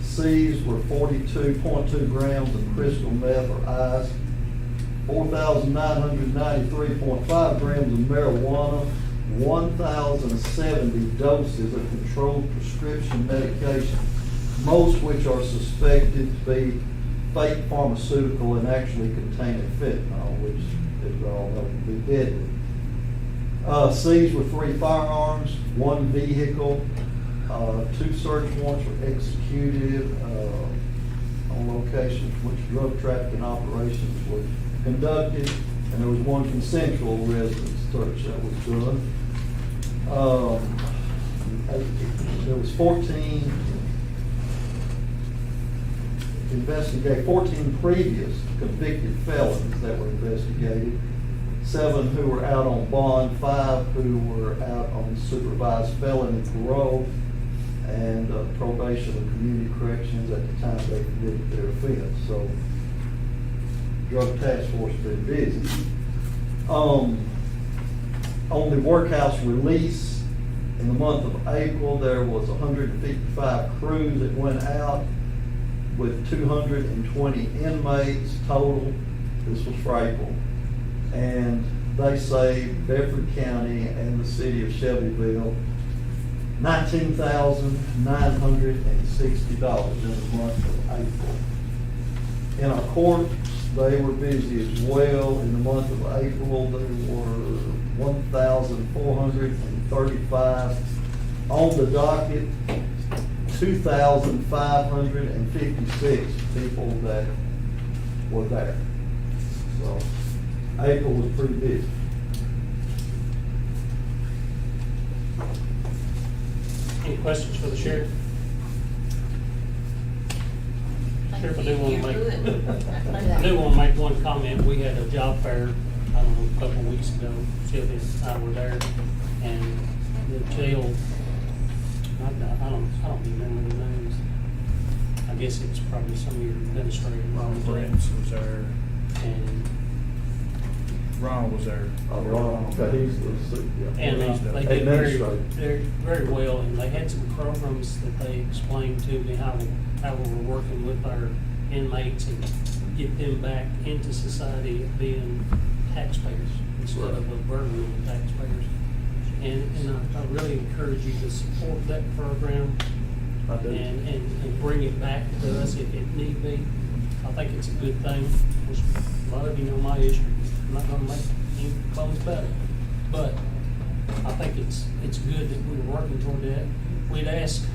M: Seized were 42.2 grams of crystal meth or ice, 4,993.5 grams of marijuana, 1,070 doses of controlled prescription medication, most which are suspected to be fake pharmaceutical and actually containing fentanyl, which, as we all know, can be deadly. Seized were 3 firearms, 1 vehicle, 2 search warrants were executed on locations which drug trafficking operations were conducted, and there was 1 consensual residence search that was done. There was 14 previous convicted felons that were investigated, 7 who were out on bond, 5 who were out on supervised felony parole, and probation and community corrections at the time they committed their offense. So, drug task force has been busy. On the workhouse release, in the month of April, there was 155 crews that went out with 220 inmates total. This was for April. And they saved Bedford County and the city of Shelbyville $19,960 in the month of April. In our courts, they were busy as well. In the month of April, there were 1,435 on the docket, 2,556 people that were there. So April was pretty busy.
G: Any questions for the sheriff? Sheriff, I do want to make one comment. We had a job fair, I don't know, a couple of weeks ago. Sylvia and I were there, and the jail, I don't remember the names. I guess it was probably some of your administrators.
D: Ron Brents was there.
G: And
D: Ron was there.
M: Ron, okay, he's the, yeah.
G: And
D: he's
G: they
D: the
G: did very,
M: administrator.
G: very well, and they had some programs that they explained to me how we were working with our inmates and get them back into society of being taxpayers instead of a burden on taxpayers. And I really encourage you to support that program
M: I do.
G: and bring it back to us if it need be. I think it's a good thing. A lot of you know my history. I'm not gonna make any bones about it. But I think it's good that we're working toward that. We'd asked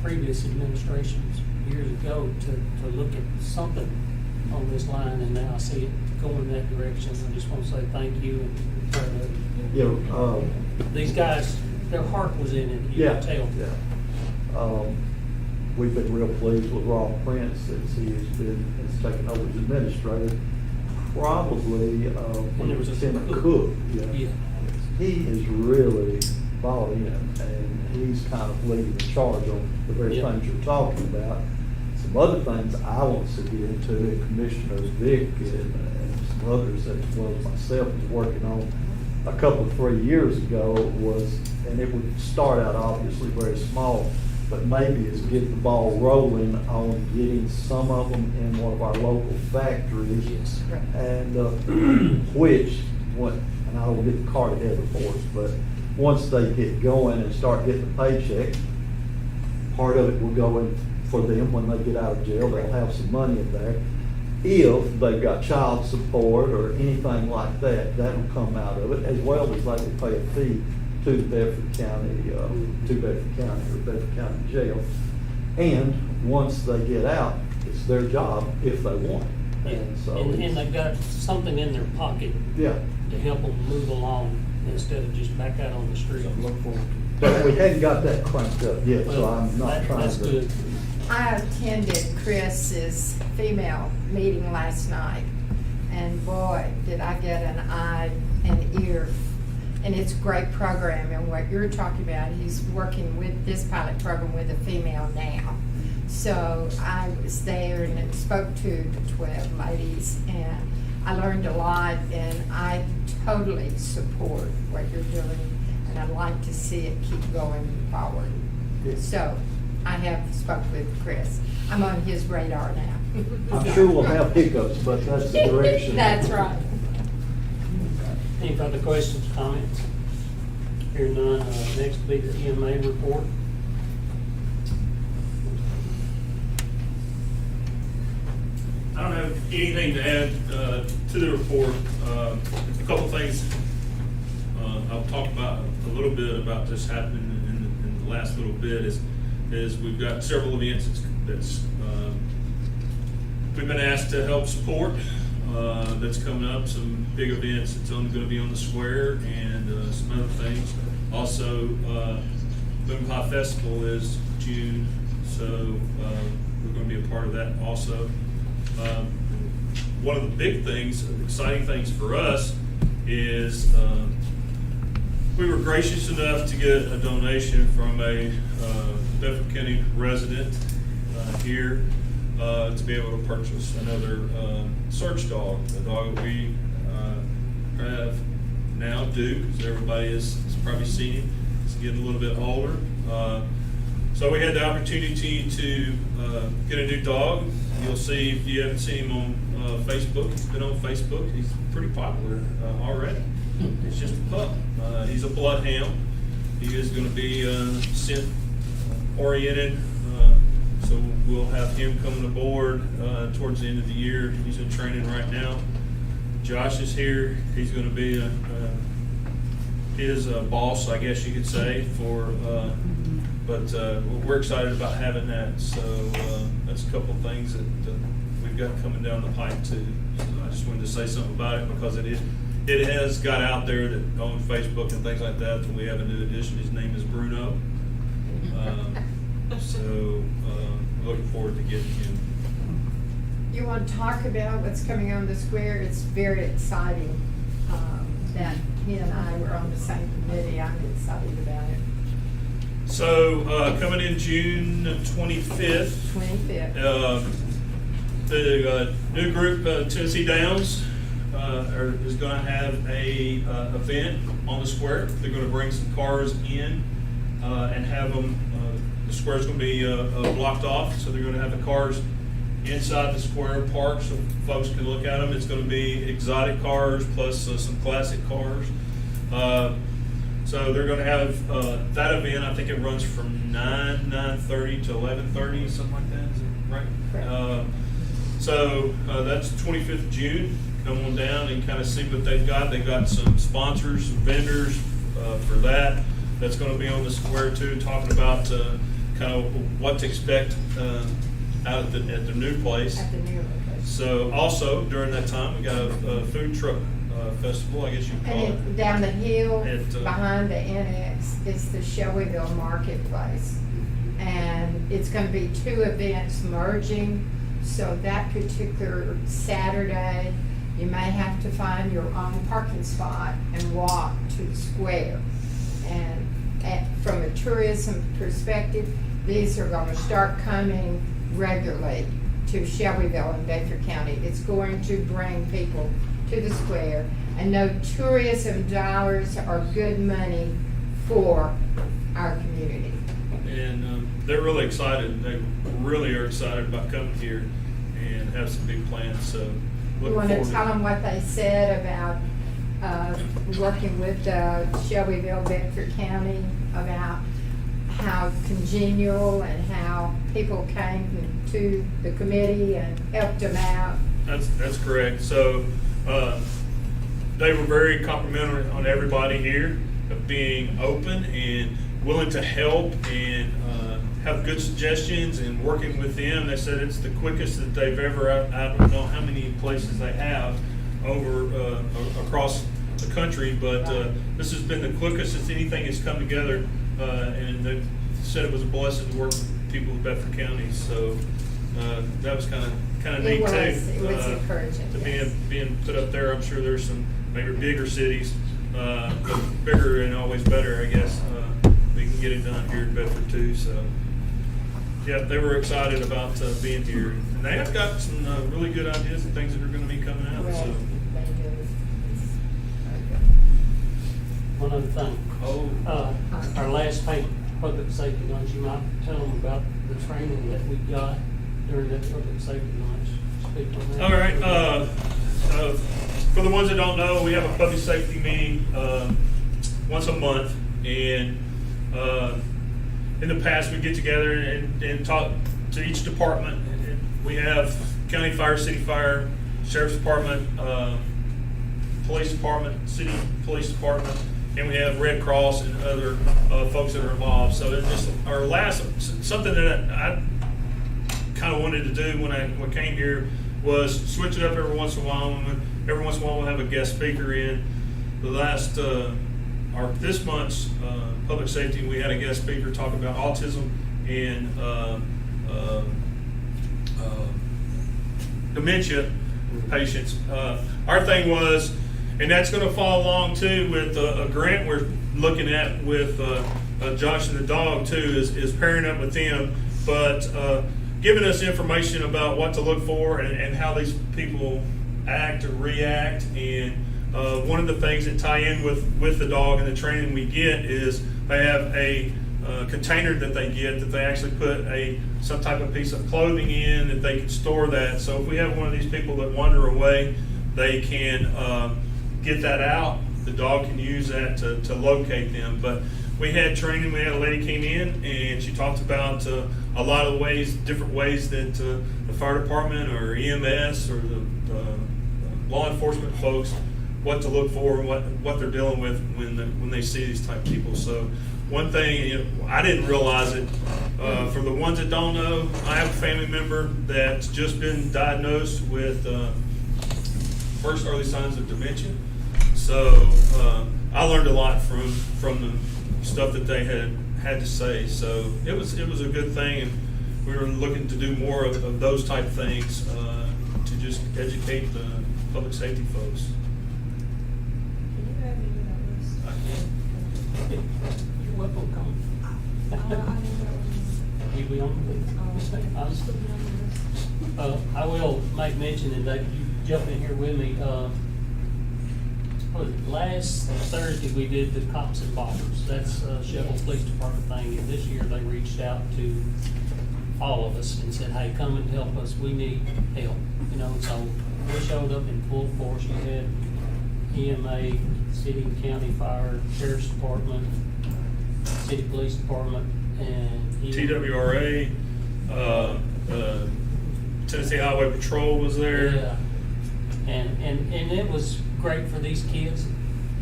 G: previous administrations years ago to look at something on this line, and now I see it going that direction. I just want to say thank you and proud of you.
M: Yeah,
G: These guys, their heart was in it, you
M: yeah,
G: can tell.
M: yeah. We've been real pleased with Ron Prince since has taken over as administrator. Probably, when
G: there was a
M: Lieutenant
G: cook.
M: Cook, yeah.
G: Yeah.
M: He is really bought in, and he's kind of leading the charge on the very
G: Yeah.
M: things you're talking about. Some other things I want to get into, and Commissioner Vick and some others as well as myself was working on a couple, 3 years ago was, and it would start out obviously very small, but maybe is get the ball rolling on getting some of them in one of our local factories.
G: Yes.
M: And which, and I don't get the cart ahead of the horse, but once they get going and start getting a paycheck, part of it will go in for them when they get out of jail. They'll have some money in there. If they've got child support or anything like that, that'll come out of it, as well as they will pay a fee to Bedford County or Bedford County Jail. And once they get out, it's their job if they want it. And so.
G: And they've got something in their pocket
M: Yeah.
G: to help them move along instead of just back out on the street.
D: Look forward to.
M: But we hadn't got that cranked up yet, so
G: Well,
M: I'm not trying to.
G: That's good.
N: I attended Chris's female meeting last night, and boy, did I get an eye and ear. And it's a great program, and what you're talking about, he's working with this pilot program with a female now. So I was there and spoke to the 12 ladies, and I learned a lot, and I totally support what you're doing, and I'd like to see it keep going forward. So I have spoke with Chris. I'm on his radar now.
M: I'm sure we'll have hiccups, but that's the direction.
N: That's right.
G: Any further questions, comments? Here none, next will be the Ema Report.
H: I don't have anything to add to the report. A couple things I'll talk about a little bit about this happening in the last little bit is we've got several events that's we've been asked to help support. That's coming up, some big events that's only going to be on the square and some other things. Also, Boom Pie Festival is June, so we're going to be a part of that also. One of the big things, exciting things for us is we were gracious enough to get a donation from a Bedford County resident here to be able to purchase another search dog, a dog that we have now, Duke, because everybody has probably seen him. He's getting a little bit older. So we had the opportunity to get a new dog. You'll see, if you haven't seen him on Facebook, he's been on Facebook. He's pretty popular already. He's just a pup. He's a bloodhound. He is going to be scent oriented. So we'll have him coming aboard towards the end of the year. He's in training right now. Josh is here. He's going to be his boss, I guess you could say, but we're excited about having that. So that's a couple of things that we've got coming down the pipe too. So I just wanted to say something about it because it has got out there that on Facebook and things like that. We have a new addition. His name is Bruno. So looking forward to getting him.
N: You want to talk about what's coming on the square? It's very exciting that he and I were on the same committee. I'm excited about it.
H: So coming in June 25th.
N: 25th.
H: The new group, Tennessee Downs,
I: is gonna have a event on the square. They're gonna bring some cars in and have them, the square's gonna be blocked off, so they're gonna have the cars inside the square parked so folks can look at them. It's gonna be exotic cars plus some classic cars. So they're gonna have that event. I think it runs from 9:30 to 11:30, something like that, is it right?
N: Correct.
I: So that's 25th of June. Come on down and kind of see what they've got. They've got some sponsors, some vendors for that. That's going to be on the square too, talking about kind of what to expect out at the new place.
N: At the new location.
I: So also during that time, we got a food truck festival, I guess you call it.
N: And down the hill,
I: At,
N: behind the annex, is the Shelbyville Marketplace. And it's gonna be 2 events merging, so that particular Saturday, you may have to find your own parking spot and walk to the square. And from a tourism perspective, these are gonna start coming regularly to Shelbyville and Bedford County. It's going to bring people to the square, and no, tourism dollars are good money for our community.
I: And they're really excited. They really are excited about coming here and have some big plans. So
N: You
I: looking
N: want to
I: forward
N: tell them what they said about working with Shelbyville, Bedford County, about how congenial and how people came to the committee and helped them out?
I: That's correct. So they were very complimentary on everybody here of being open and willing to help and have good suggestions and working with them. They said it's the quickest that they've ever, I don't know how many places they have over across the country, but this has been the quickest that anything has come together, and they said it was a blessing to work with people of Bedford County. So that was kind of neat too.
N: It was encouraging.
I: To
N: Yes.
I: being put up there. I'm sure there's some maybe bigger cities, but bigger and always better, I guess. We can get it done here in Bedford too. So yeah, they were excited about being here, and they have got some really good ideas and things that are going to be coming out.
N: Right.
I: So.
N: They do.
O: One other thing. Our last paper, public safety lunch, you might tell them about the training that we got during that public safety lunch. Speak on that.
I: All right. For the ones that don't know, we have a public safety meeting once a month, and in the past we get together and talk to each department. We have county fire, city fire, sheriff's department, police department, city police department, and we have Red Cross and other folks that are involved. So it's just our last, something that I kind of wanted to do when I came here was switch it up every once in a while. Every once in a while we'll have a guest speaker in. The last, this month's public safety, we had a guest speaker talking about autism and dementia patients. Our thing was, and that's going to follow along too with a grant we're looking at with Josh and the dog too, is pairing up with them, but giving us information about what to look for and how these people act or react. And one of the things that tie in with the dog and the training we get is they have a container that they get that they actually put some type of piece of clothing in that they can store that. So if we have one of these people that wander away, they can get that out. The dog can use that to locate them. But we had training. We had a lady came in and she talked about a lot of ways, different ways that the fire department or EMS or the law enforcement folks, what to look for and what they're dealing with when they see these type of people. So one thing, I didn't realize it. For the ones that don't know, I have a family member that's just been diagnosed with first early signs of dementia. So I learned a lot from the stuff that they had to say. So it was a good thing, and we were looking to do more of those type of things to just educate the public safety folks.
L: Can you add me to that list?
O: You're welcome to come. You be on the list. I will make mention, and Dave, you jump in here with me. what was it, last Thursday, we did the cops and boppers. That's a Sheffield Police Department thing, and this year they reached out to all of us and said, hey, come and help us, we need help, you know, so we showed up in full force. You had EMA, city and county fire, sheriff's department, city police department, and
H: TWRA, Tennessee Highway Patrol was there.
O: yeah. And it was great for these kids,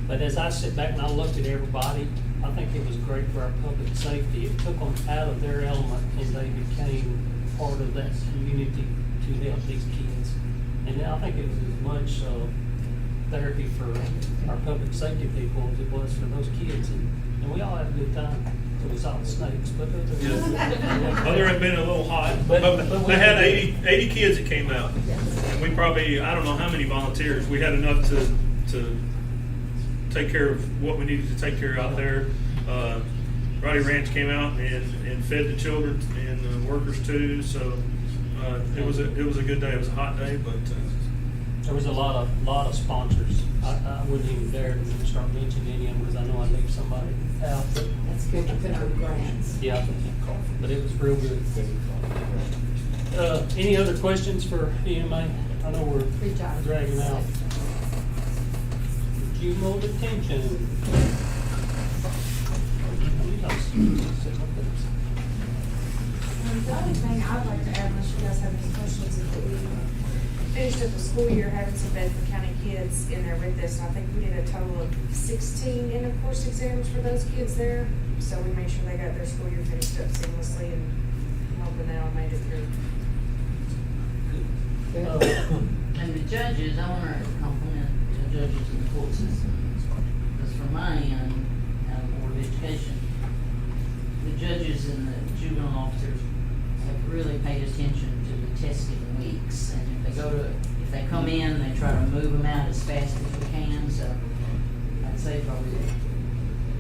O: but as I sit back and I looked at everybody, I think it was great for our public safety. It took them out of their element and they became part of that community to help these kids. And I think it was as much therapy for our public safety people as it was for those kids. And we all had a good time. It was all snakes, but
H: Other had been a little hot,
O: But
H: they had 80 kids that came out. And we probably, I don't know how many volunteers, we had enough to take care of what we needed to take care of out there. Roddy Ranch came out and fed the children and the workers too, so it was a good day. It was a hot day, but
O: there was a lot of sponsors. I wouldn't even dare to start mentioning any of them because I know I'd leave somebody out. But
B: That's good to put on grants.
O: yeah, but it was real good. Any other questions for EMA? I know we're
B: Good job.
O: dragging out. Juvenile detention.
L: The only thing I'd like to add, unless you guys have any questions, is that we finished up the school year having some Bedford County kids in there with us. And I think we did a total of 16 end of course exams for those kids there. So we made sure they got their school year finished up seamlessly, and I'm hoping they all made it through.
P: And the judges, I want to compliment the judges in the court system. Because from my end, out of Board of Education, the judges and the juvenile officers have really paid attention to the testing weeks. And if they come in, they try to move them out as fast as we can. So I'd say probably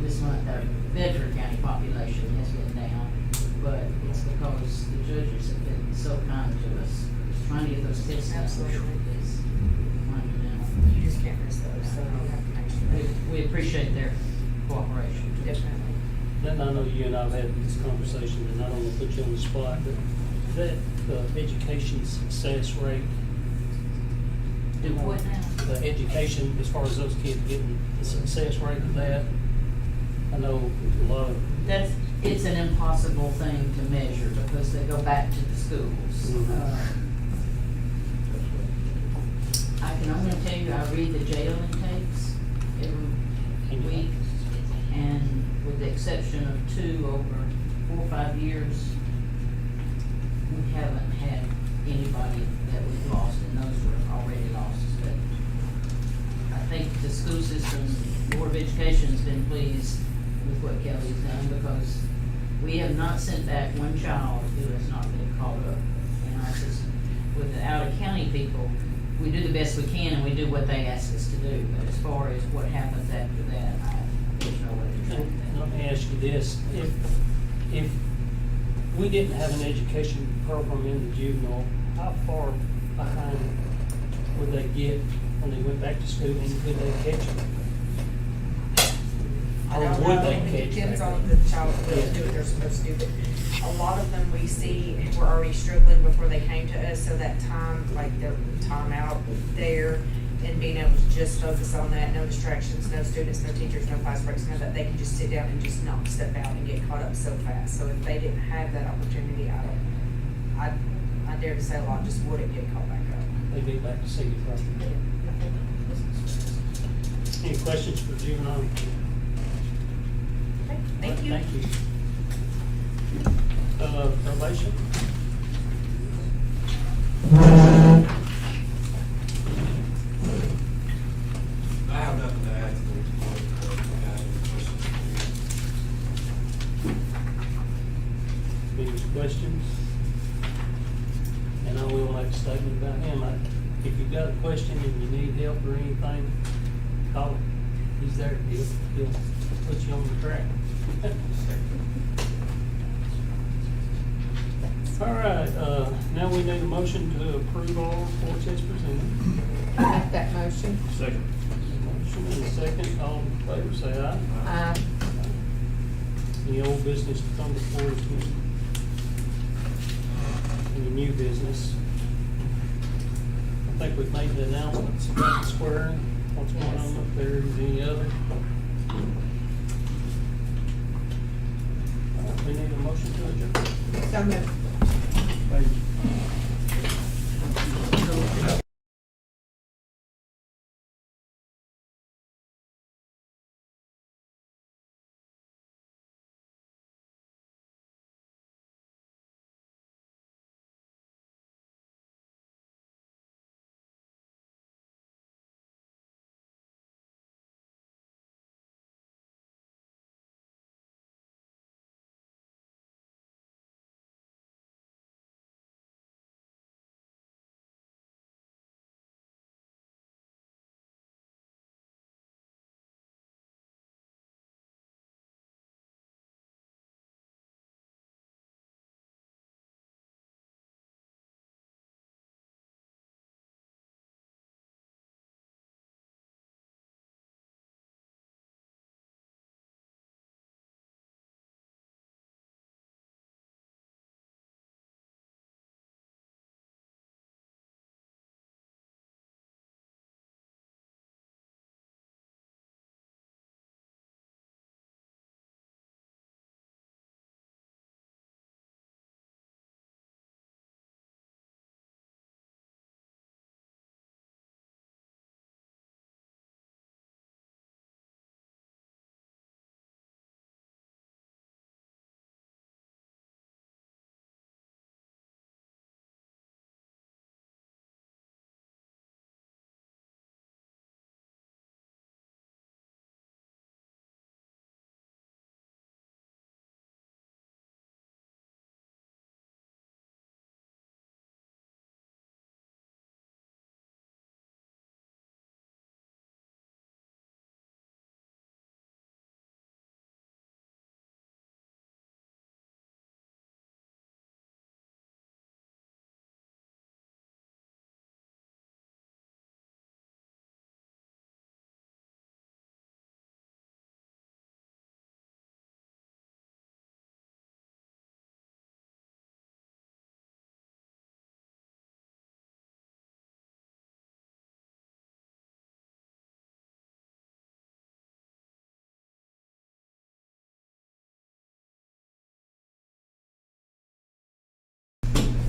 P: this month our Bedford County population has been down, but it's because the judges have been so kind to us. Trying to get those tests
L: Absolutely.
P: is monumental.
L: You just can't miss those, so you have to make sure.
P: We appreciate their cooperation.
L: Definitely.
O: Then I know you and I have had this conversation, and I don't want to put you on the spot, but that education success rate.
P: Do what now?
O: The education, as far as those kids getting the success rate of that, I know a lot of.
P: It's an impossible thing to measure because they go back to the schools.
O: Mhm.
P: I'm gonna tell you, I read the jail intakes every week, and with the exception of 2 over 4 or 5 years, we haven't had anybody that we've lost, and those were already lost. But I think the school system, Board of Education's been pleased with what Kelly's done, because we have not sent back one child who has not been caught up in our system. With the out-of-county people, we do the best we can and we do what they ask us to do. But as far as what happens after that, there's no way to track that.
O: Let me ask you this, if we didn't have an education program in the juvenile, how far behind would they get when they went back to school, and could they catch them?
L: I
O: Or
L: don't
O: would
L: know,
O: they
L: it
O: catch
L: depends
O: back
L: on
O: there?
L: the child, if they'll do what they're supposed to do, but a lot of them we see were already struggling before they came to us, so that time, like their time out there, and being able to just focus on that, no distractions, no students, no teachers, no class breaks, none of that, they can just sit down and just not step out and get caught up so fast. So if they didn't have that opportunity, I dare to say a lot just wouldn't get caught back up.
O: They'd be back to senior property. Any questions for juvenile?
L: Okay, thank you.
O: Thank you. Probation?
Q: I have nothing to add to the report.
O: Any questions? And I will make a statement about him. If you've got a question and you need help or anything, call him. He's there. He'll put you on the track. All right, now we need a motion to approve all reports as presented.
N: I make that motion.
H: second.
O: Motion Motion and a second, all in favor, say aye. Any old business to come before us? Any new business? I think we've made the announcements about the squaring, what's going on up there, is any other? We need a motion to adjourn.
N: So moved.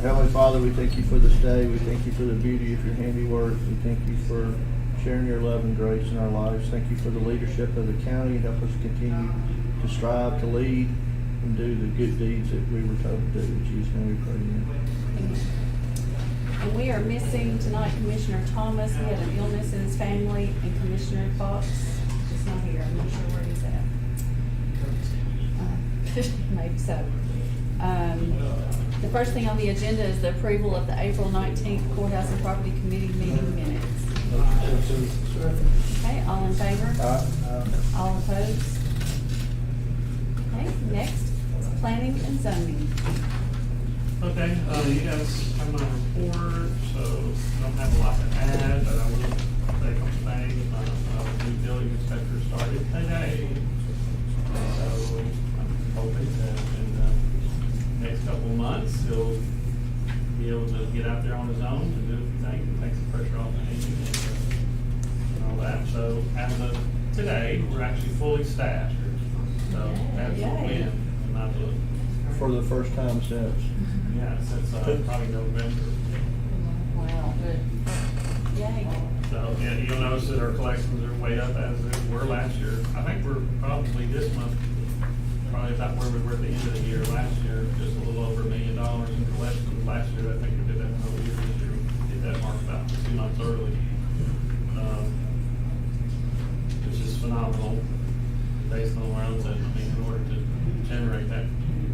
M: Heavenly Father, we thank you for this day. We thank you for the beauty of your handiwork. We thank you for sharing your love and grace in our lives. Thank you for the leadership of the county. Help us continue to strive to lead and do the good deeds that we were told to do. In Jesus' name we pray. Amen.
C: And we are missing tonight Commissioner Thomas. He had an illness in his family, and Commissioner Fox is not here. I'm not sure where he's at. Maybe so. The first thing on the agenda is the approval of the April 19th Courthouse and Property Committee meeting minutes. Okay, all in favor? All opposed? Okay, next is planning and zoning.
H: Okay, you guys have my report, so I don't have a lot to add, but I will say a couple things. My new building inspector started today. So I'm hoping that in the next couple of months, he'll be able to get out there on his own and do a few things and take some pressure off the engine and all that. So as of today, we're actually fully staffed. So that's a win. Not the,
M: For the first time since.
H: yeah, since probably November.
C: Wow, good. Yay.
H: So, yeah, you'll notice that our collections are way up as they were last year. I think we're probably this month, probably about where we were at the end of the year last year, just a little over $1 million in collections. Last year, I think we did that whole year. This year, we did that mark about 2 months early. Which is phenomenal based on where I'm at. I mean, in order to generate that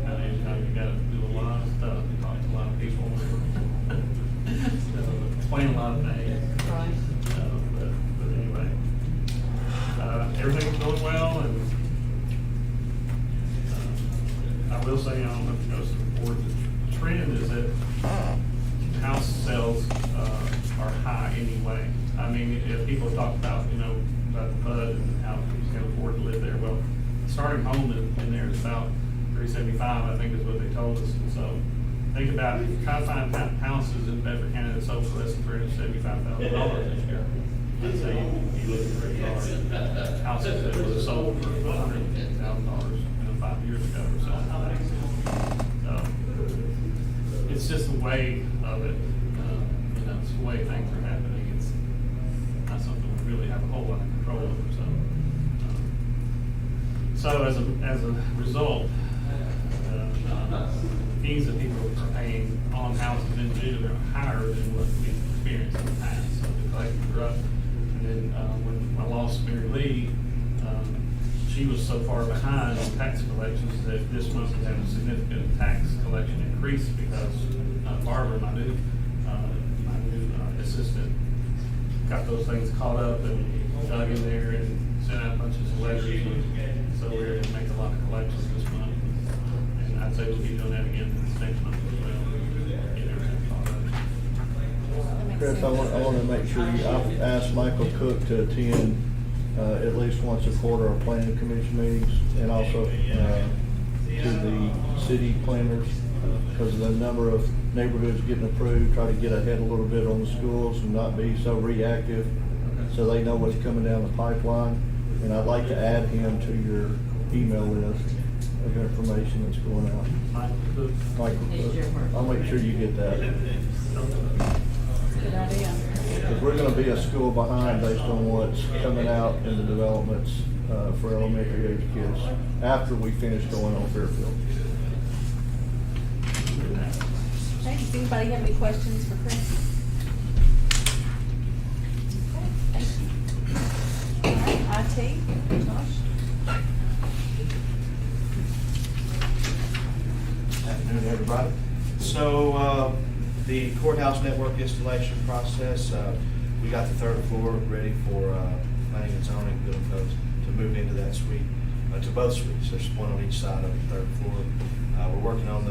H: kind of income, you gotta do a lot of stuff, talk to a lot of people, explain a lot of things.
C: Right.
H: But anyway, everything's going well, and I will say, I don't know if you noticed the report, the trend is that house sales are high anyway. I mean, if people talk about, about the starting home in there is about $375, I think is what they told us. And so think about it, if you try to find houses in Bedford County that sold for less than $375,000 this year. I'd say you look pretty hard. Houses that was sold for $110,000, 5 years ago or something. So it's just the way of it. It's the way things are happening. It's not something we really have a whole lot of control over. So as a result, fees that people are paying on houses individually are higher than what we've experienced in the past. So the collections are up. And then when I lost Mary Lee, she was so far behind on tax collections that this month we had a significant tax collection increase because Barbara, my new assistant, got those things caught up and dug in there and sent out bunches of letters. So we're able to make a lot of collections this month. And I'd say we'll be doing that again next month as well. Get everything caught up.
M: Chris, I want to make sure I've asked Michael Cook to attend at least once a quarter our planning commission meetings, and also to the city planners, because of the number of neighborhoods getting approved, try to get ahead a little bit on the schools and not be so reactive, so they know what's coming down the pipeline. And I'd like to add him to your email list of information that's going out. Michael Cook. I'll make sure you get that.
J: Good idea.
M: Because we're gonna be a school behind based on what's coming out in the developments for elementary age kids after we finish going on Fairfield.
J: Okay, does anybody have any questions for Chris? Okay, thank you. All right, IT, Josh?
R: Afternoon, everybody. So the courthouse network installation process, we got the third floor ready for planning and zoning building codes to move into that suite, to both suites. There's one on each side of the third floor. We're working on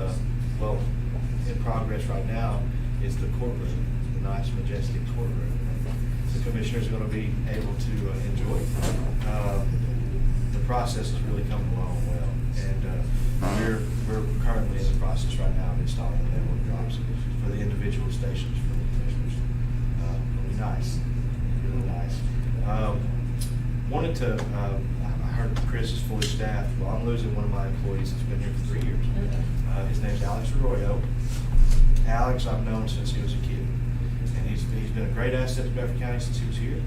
R: in progress right now is the courtroom, the nice majestic courtroom. The commissioners are going to be able to enjoy. The process is really coming along well, and we're currently in the process right now of installing the network drops for the individual stations for the commissioners. It'll be nice, really nice. I heard Chris is fully staffed. Well, I'm losing one of my employees that's been here for 3 years. His name's Alex Arroyo. Alex I've known since he was a kid, and he's been a great asset to Bedford County since he was here.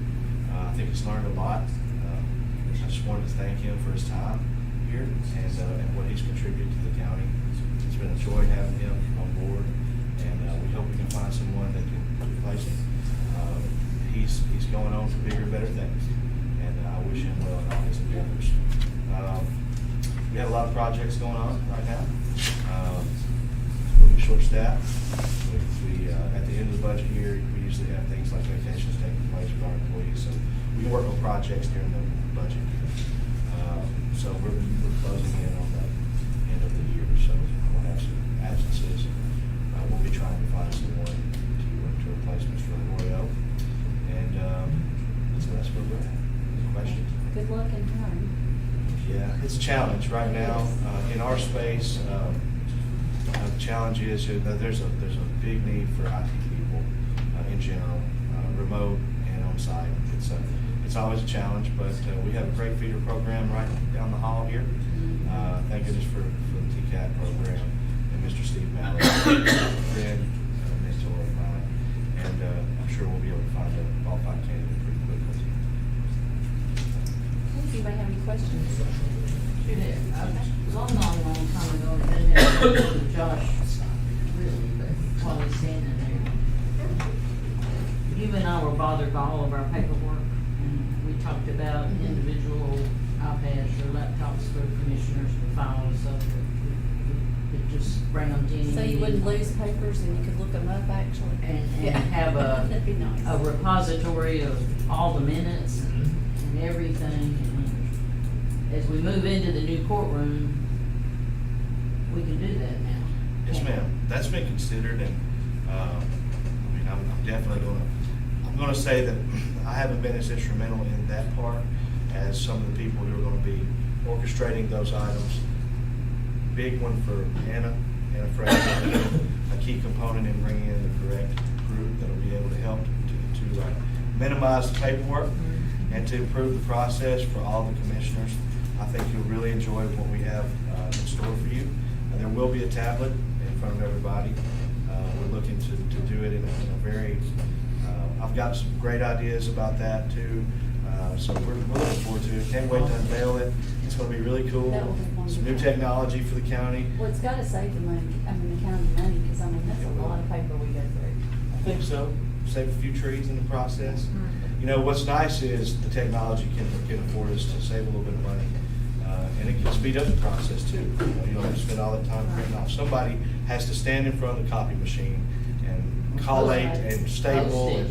R: I think he's learned a lot. I just wanted to thank him for his time here and what he's contributed to the county. It's been a joy having him on board, and we hope we can find someone that can replace him. He's going on for bigger and better things, and I wish him well in all his endeavors. We have a lot of projects going on right now. We'll be short-staffed. At the end of the budget year, we usually have things like vacations taking place with our employees, so we work on projects during the budget year. So we're closing in on the end of the year, so we'll have some absences. We'll be trying to find someone to replace Mr. Arroyo, and so that's where we're at. Any questions?
J: Good luck in hiring.
R: Yeah, it's a challenge right now in our space. The challenge is that there's a big need for IT people in general, remote and on site. It's always a challenge, but we have a great feeder program right down the hall here. Thank goodness for the TCAT program and Mr. Steve Malley, a friend, a mentor of mine, and I'm sure we'll be able to find a qualified candidate pretty quickly.
J: Does anybody have any questions?
P: Long time ago, and then Josh, really, but while he's standing there. You and I were bothered by all of our paperwork, and we talked about individual iPads or laptops for commissioners to file, so we could just bring them to any
J: So you
P: meeting.
J: wouldn't lose papers and you could look them up actually?
P: And have
J: That'd be nice.
P: a repository of all the minutes and everything. And as we move into the new courtroom, we can do that now.
R: Yes, ma'am. That's been considered, and I'm definitely I'm going to say that I haven't been as instrumental in that part as some of the people who are going to be orchestrating those items. Big one for Anna Fraser, a key component in bringing in the correct group that'll be able to help to minimize the paperwork and to improve the process for all the commissioners. I think you'll really enjoy what we have in store for you. There will be a tablet in front of everybody. We're looking to do it in a very, I've got some great ideas about that too. So we're looking forward to it. Can't wait to unveil it. It's going to be really cool. Some new technology for the county.
C: Well, it's gotta save the money, the county money, because that's a lot of paper we go through.
R: I think so. Save a few trees in the process. You know, what's nice is the technology can afford us to save a little bit of money. And it can speed up the process too. You don't have to spend all that time printing off. Somebody has to stand in front of the copy machine and collate and staple and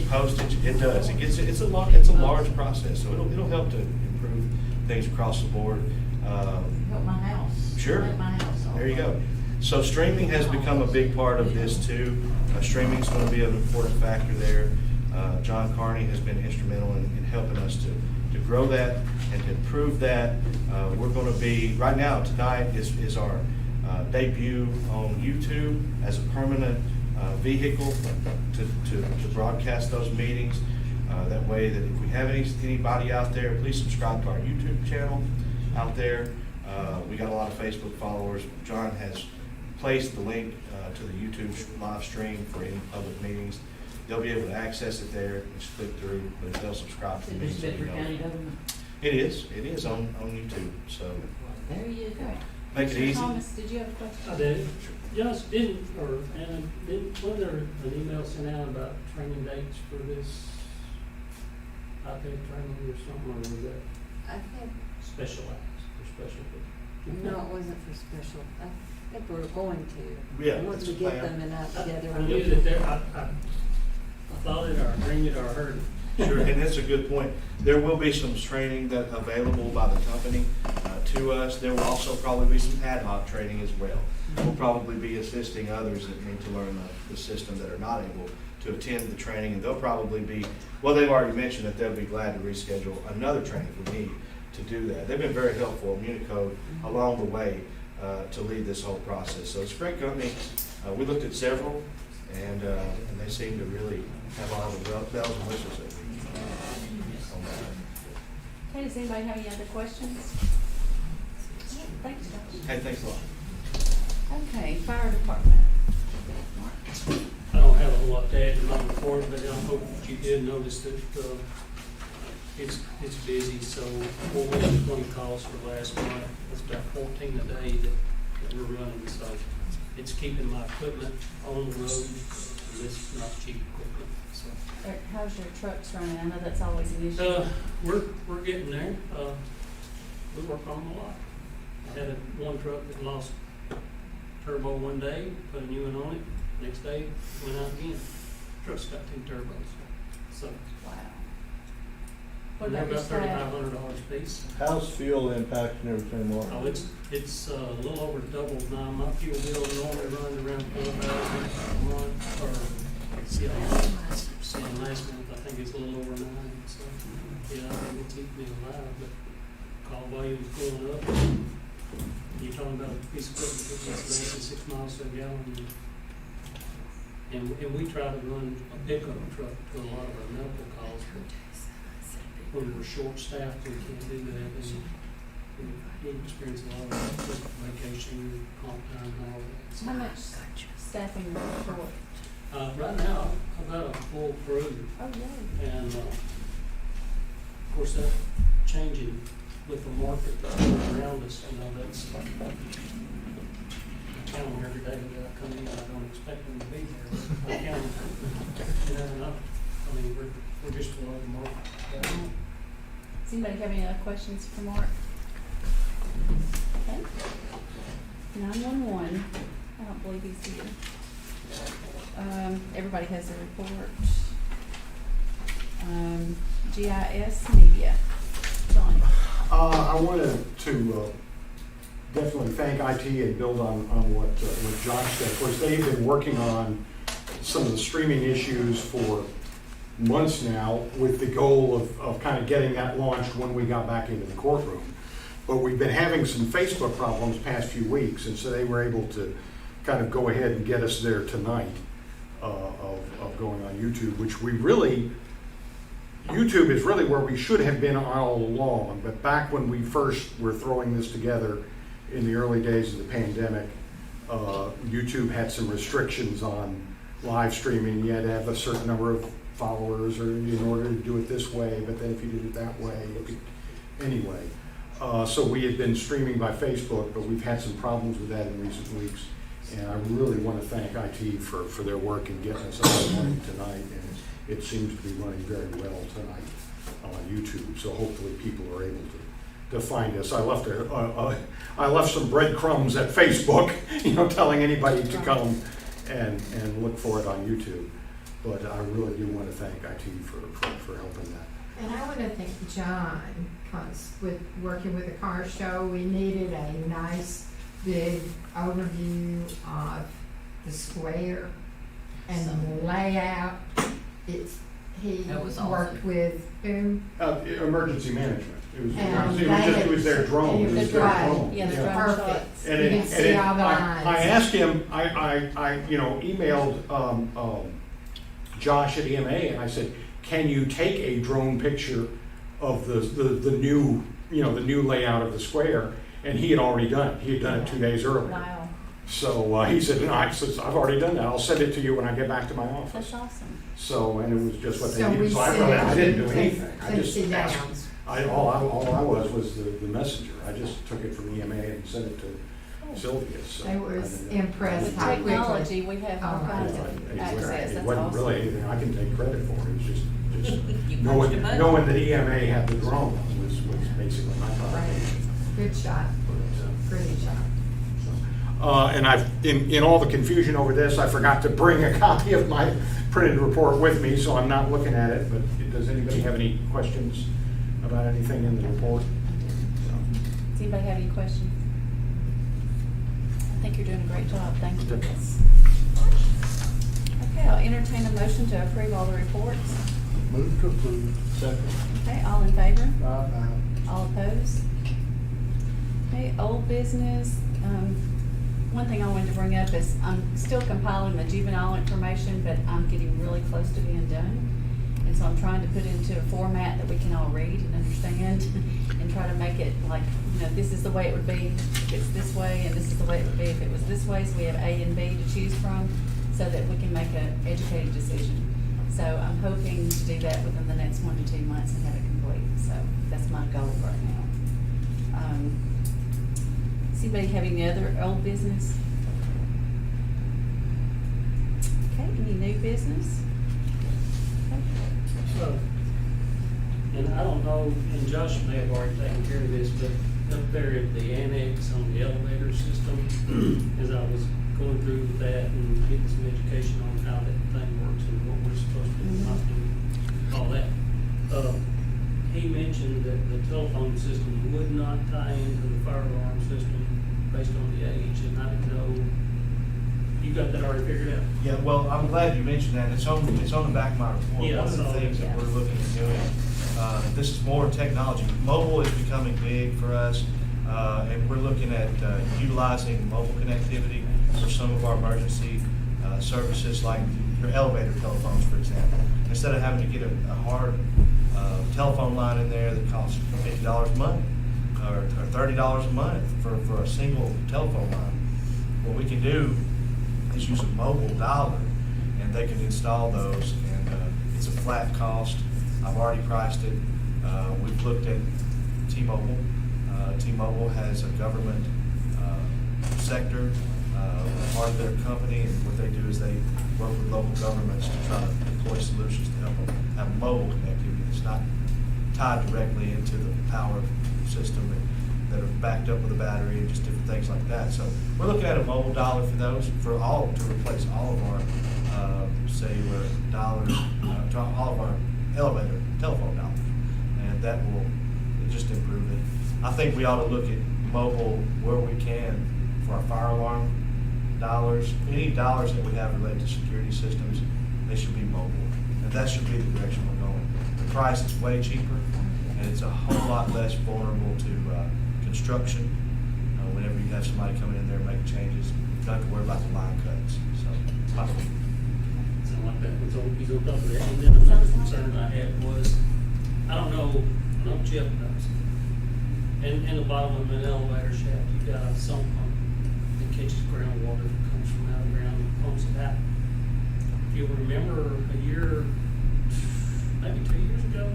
R: postage. It does. It's a large process. So it'll help to improve things across the board.
P: Help my house.
R: Sure.
P: Make my house.
R: There you go. So streaming has become a big part of this too. Streaming is going to be an important factor there. John Carney has been instrumental in helping us to grow that and to improve that. We're going to be, right now, tonight is our debut on YouTube as a permanent vehicle to broadcast those meetings. That way that if we have anybody out there, please subscribe to our YouTube channel out there. We got a lot of Facebook followers. John has placed the link to the YouTube live stream for any public meetings. They'll be able to access it there and just click through, but if they'll subscribe to the
P: Is
R: meetings.
P: it for county government?
R: It is on YouTube, so
P: There you go.
R: make it
C: Mr.
R: easy.
C: Thomas, did you have a question?
O: I did. Just wasn't there an email sent out about training dates for this iPad training or something, or was that
N: I think,
O: special acts or special?
N: no, it wasn't for special. I think we're going to.
R: Yeah,
N: Once
R: it's
N: we
R: a
N: get
R: plan.
N: them and out together.
O: I knew that there, I thought it or agreed it or heard it.
R: Sure, and that's a good point. There will be some training that available by the company to us. There will also probably be some ad hoc training as well. We'll probably be assisting others that need to learn the system that are not able to attend the training, and they'll probably be, well, they've already mentioned that they'll be glad to reschedule another training if we need to do that. They've been very helpful, Unicode, along the way to lead this whole process. So it's a great company. We looked at several, and they seem to really have all the bells and whistles that we need.
C: Okay, does anybody have any other questions? Thanks, Josh.
R: Hey, thanks a lot.
C: Okay, fire department.
O: I don't have a whole lot to add in my report, but I hope that you did notice that it's busy. So 420 calls for last month. That's about 14 a day that we're running. So it's keeping my equipment on the road. And it's not cheap equipment. So
C: Eric, how's your trucks running? I know that's always an issue.
O: we're getting there. We work on them a lot. I had one truck that lost turbo one day, put a new one on it. Next day, went out again. Truck's got 2 turbos. So
C: Wow. What
O: they're
C: about your
O: about
C: staff?
O: $3,500 a piece.
D: How's fuel impacting everything, Mark?
O: Oh, it's a little over double now. My fuel bill normally runs around $4,000 a month, or last month I think it's a little over 9. So yeah, I think it keeps me alive. But call volume's going up. You're talking about a piece of equipment that gets less than 6 miles per gallon. And we try to run a pickup truck to a lot of our medical calls, but when we're short-staffed, we can't do that. And we experience a lot of vacation, comp time, and all that.
C: How much staffing are you short?
O: Right now, I've got a full crew,
C: Oh, yeah.
O: and of course, that's changing with the market around us. You know, that's I count them every day that I come in. I don't expect them to be there. But I count them. You never know. I mean, we're just below the market.
C: Does anybody have any other questions for Mark? Okay. 911, I don't believe he's here. Everybody has their report. GIS media. Johnny.
S: I wanted to definitely thank IT and build on what Josh said. Of course, they've been working on some of the streaming issues for months now with the goal of kind of getting that launched when we got back into the courtroom. but we've been having some Facebook problems past few weeks, and so they were able to kind of go ahead and get us there tonight of going on YouTube, which we really, YouTube is really where we should have been all along, but back when we first were throwing this together in the early days of the pandemic, YouTube had some restrictions on live streaming. You had to have a certain number of followers or in order to do it this way, but then if you did it that way, anyway. So we had been streaming by Facebook, but we've had some problems with that in recent weeks. And I really want to thank IT for their work in getting us up and running tonight. And it seems to be running very well tonight on YouTube. So hopefully people are able to find us. I left some breadcrumbs at Facebook, telling anybody to come and look for it on YouTube. But I really do want to thank IT for helping that.
N: And I want to thank John, because with working with the car show, we needed a nice big overview of the square and the layout. He
P: That was
N: worked
P: awesome.
N: with whom?
S: Emergency management.
N: And
S: It was their drone. It was their drone.
P: Yeah, the
S: Yeah.
P: drone
N: Perfect.
P: shots.
S: And
N: You can see all the lines.
S: I asked him, I emailed Josh at EMA, and I said, can you take a drone picture of the new, the new layout of the square? And he had already done it. He had done it 2 days earlier.
P: Wow,
S: So he said, no, I've already done that. I'll send it to you when I get back to my office.
P: that's awesome.
S: So, and it was just what they
N: So we
S: needed. So
N: sent
S: I didn't do
N: it to
S: anything. I just
N: Tennessee
S: asked.
N: Downs.
S: All I was the messenger. I just took it from EMA and sent it to Sylvia. So
N: I was
S: didn't-
N: impressed
P: With
N: how quickly.
P: technology, we have all
N: Oh,
P: kinds
S: Yeah,
P: of
S: it
P: access,
S: wasn't-
P: that's
S: It wasn't
P: awesome.
S: really anything I can take credit for. It was just
P: You punched a
S: knowing
P: button.
S: that EMA had the drone was basically my
N: Right.
S: problem.
N: Good shot, pretty shot.
S: And in all the confusion over this, I forgot to bring a copy of my printed report with me, so I'm not looking at it. But does anybody have any questions about anything in the report?
P: Does anybody have any questions? I think you're doing a great job, thank you.
S: Okay.
P: Okay, I'll entertain a motion to approve all the reports.
D: Move to approve. Second.
P: Okay, all in favor?
D: Aye.
P: All opposed? Okay, old business. One thing I wanted to bring up is I'm still compiling the juvenile information, but I'm getting really close to being done. And so I'm trying to put it into a format that we can all read and understand and try to make it like, this is the way it would be if it's this way, and this is the way it would be if it was this way. So we have A and B to choose from so that we can make an educated decision. So I'm hoping to do that within the next 1 to 2 months and have it complete. So that's my goal right now. Does anybody have any other old business? Okay, any new business? Okay.
O: So, and I don't know, and Josh may have already taken care of this, but up there at the annex on the elevator system, as I was going through that and getting some education on how that thing works and what we're supposed to do, not do, all that. He mentioned that the telephone system would not tie into the fire alarm system based on the age, and I didn't know, you got that already figured out?
R: Yeah, well, I'm glad you mentioned that. It's on the back of my report.
O: Yeah,
R: One of the
O: I saw
R: things
O: that.
R: that we're looking at doing, this is more technology. Mobile is becoming big for us, and we're looking at utilizing mobile connectivity for some of our emergency services, like your elevator telephones, for example. Instead of having to get a hard telephone line in there that costs $50 a month or $30 a month for a single telephone line, what we can do is use a mobile dialer, and they can install those, and it's a flat cost. I've already priced it. We've looked at T-Mobile. T-Mobile has a government sector, part of their company, and what they do is they work with local governments to try to deploy solutions to help them have mobile connectivity. It's not tied directly into the power system that are backed up with a battery and just different things like that. So we're looking at a mobile dialer for those, to replace all of our cellular dialers, all of our elevator telephone dialers, and that will just improve it. I think we ought to look at mobile where we can for our fire alarm dialers. Any dialers that we have related to security systems, they should be mobile, and that should be the direction we're going. The price is way cheaper, and it's a whole lot less vulnerable to construction. Whenever you have somebody coming in there and making changes, you don't have to worry about the line cuts, so.
O: Something like that, he's on top of that. And then another concern I had was, I don't know Jeff knows. In the bottom of an elevator shaft, you got a sump pump that catches groundwater that comes from out of the ground and pumps it out. If you remember a year, maybe 2 years ago,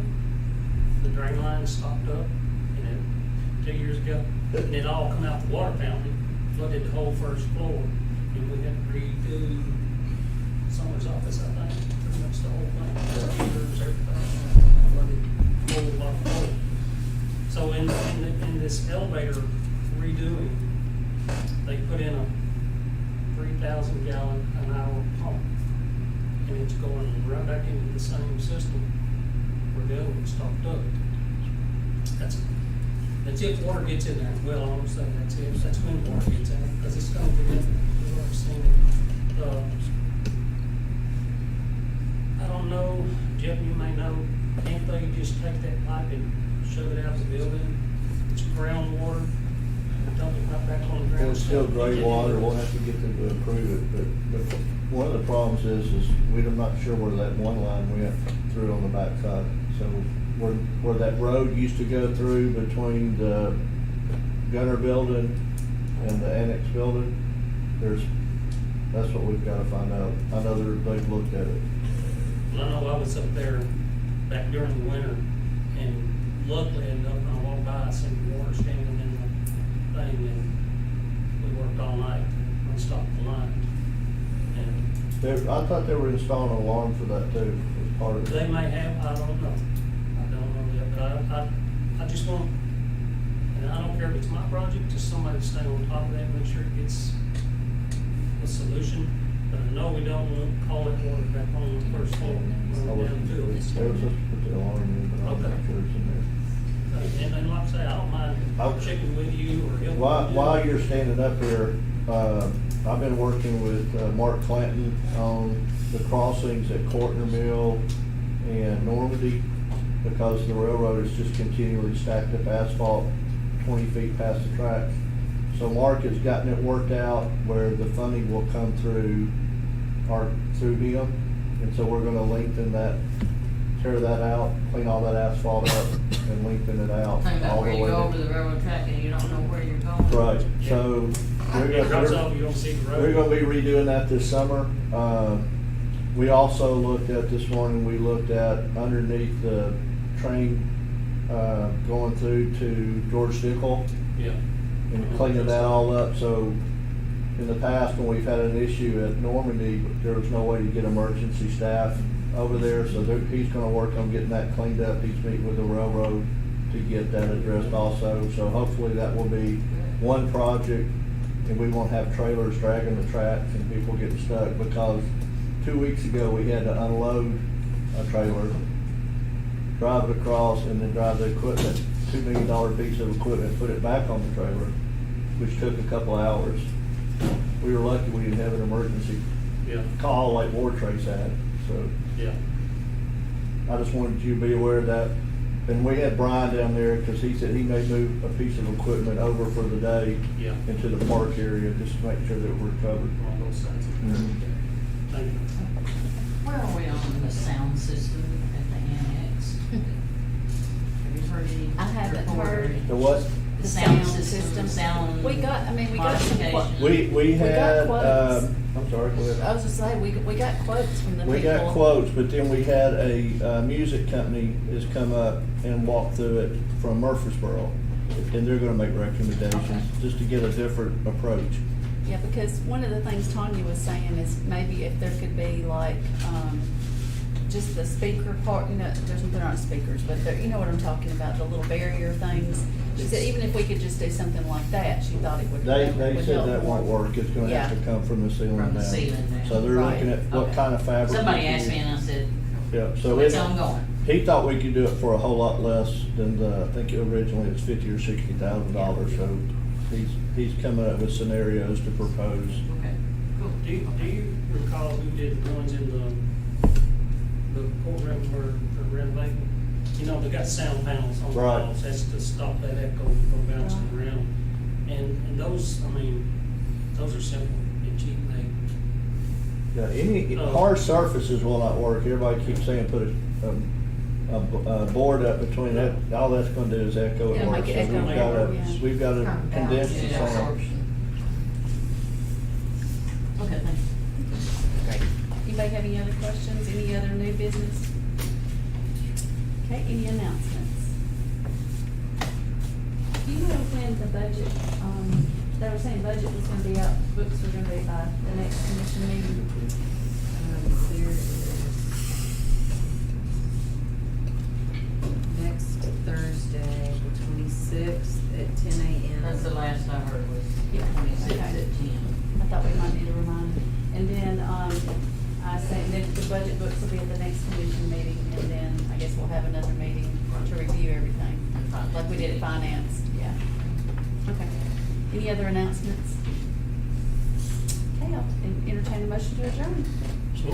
O: the drain line stopped up, and it, 2 years ago, and it all come out the water fountain, flooded the whole first floor, and we had to redo Summer's office, I think, pretty much the whole thing, computers, everything, flooded the whole floor. So in this elevator redoing, they put in a 3,000 gallon an hour pump, and it's going right back into the same system where the other one stopped up. That's if water gets in there. Well, I won't say that's if, that's when water gets in there, because it's going to get in there. We've already seen it. I don't know, Jeff, you may know, can't they just take that pipe and shove it out the building? It's groundwater, and dump it right back on the ground.
M: It's still gray water, we'll have to get them to approve it, but one of the problems is we're not sure where that one line went through on the backside. So where that road used to go through between the Gunner building and the annex building, that's what we've gotta find out. I know they've looked at it.
O: Well, I know I was up there back during the winter, and luckily enough, when I walked by, I seen the water standing in the thing, and we worked all night to unstop the line. And
M: I thought they were installing an alarm for that too, as part of it.
O: they may have, I don't know. I don't know that, but I just want, and I don't care if it's my project, just somebody to stay on top of that, make sure it gets a solution. But I know we don't want to call it water back on the first floor.
M: They were supposed to put the alarm in, but I'm not sure it's in there.
O: And like I say, I don't mind checking with you or helping.
M: While you're standing up here, I've been working with Mark Clanton on the crossings at Courtner Mill and Normandy, because the railroad is just continually stacked up asphalt 20 feet past the tracks. So Mark has gotten it worked out where the funding will come through him, and so we're gonna lengthen that, tear that out, clean all that asphalt up, and lengthen it out
P: Talking about
M: all
P: where
M: the
P: you
M: way.
P: go over the railroad track and you don't know where you're going.
M: Right, so
O: It drops off, you don't see the road.
M: we're gonna be redoing that this summer. We also looked at, this morning, we looked at underneath the train, going through to George Stickle.
O: Yeah.
M: And cleaning that all up, so in the past, when we've had an issue at Normandy, there was no way to get emergency staff over there, so he's gonna work on getting that cleaned up. He's meeting with the railroad to get that addressed also, so hopefully that will be one project, and we won't have trailers dragging the tracks and people getting stuck, because 2 weeks ago, we had to unload a trailer, drive it across, and then drive the equipment, $2 million piece of equipment, put it back on the trailer, which took a couple hours. We were lucky we didn't have an emergency call like Ward Trace had, so.
O: Yeah.
M: I just wanted you to be aware of that. And we had Brian down there, because he said he may move a piece of equipment over for the day into the park area, just to make sure that we're covered.
O: On both sides. Thank you.
P: Where are we on the sound system at the annex? Have you heard any?
B: I haven't
P: report or
B: heard.
P: any-
M: The what?
P: The sound system, sound.
B: We got some quotes.
M: We had,
B: quotes.
M: I'm sorry, go ahead.
B: I was just saying, we got quotes from the people.
M: We got quotes, but then we had a music company has come up and walked through it from Murfreesboro, and they're gonna make recommendations, just to get a different approach.
B: Yeah, because one of the things Tanya was saying is maybe if there could be like, just the speaker part, they're not speakers, but you know what I'm talking about, the little barrier things. She said even if we could just do something like that, she thought it would.
M: They
B: would
M: said
B: help
M: that
B: more.
M: won't work, it's gonna have to come from the ceiling down.
P: From the ceiling down.
M: So they're
B: Right.
M: looking at what
P: Okay.
M: kind of fabric.
P: Somebody
M: we can
P: asked me
M: use.
P: and I said,
M: Yeah, so
P: it's ongoing.
M: he thought we could do it for a whole lot less than I think originally it was $50,000 or $60,000, so he's coming up with scenarios to propose.
P: Okay, cool.
O: Do you recall who did the ones in the courtroom for renovating? you know, they got sound panels on the
M: Right.
O: walls, that's to stop that echo from bouncing around. And those, I mean, those are simple and cheap made.
M: Yeah, any hard surfaces will not work. Everybody keeps saying put a board up between that, all that's gonna do is echo
B: Yeah,
M: and work.
B: make it
M: So
B: echo, yeah.
M: we've got to condense the sound.
P: Okay, thank you.
C: Great. Anybody have any other questions, any other new business? Okay, any announcements?
J: Do you know when the budget, they were saying budget was gonna be out, books were gonna be by the next commission meeting?
L: There is next Thursday, the 26th at 10 a.m.
P: That's the last I heard was
C: Yeah.
P: 26
C: Okay.
P: at 10.
C: I thought we might need a reminder. And then, I say that the budget books will be at the next commission meeting, and then I guess we'll have another meeting to review everything, like we did at finance, yeah. Okay. Any other announcements? Okay, I'll entertain a motion to adjourn.
O: So,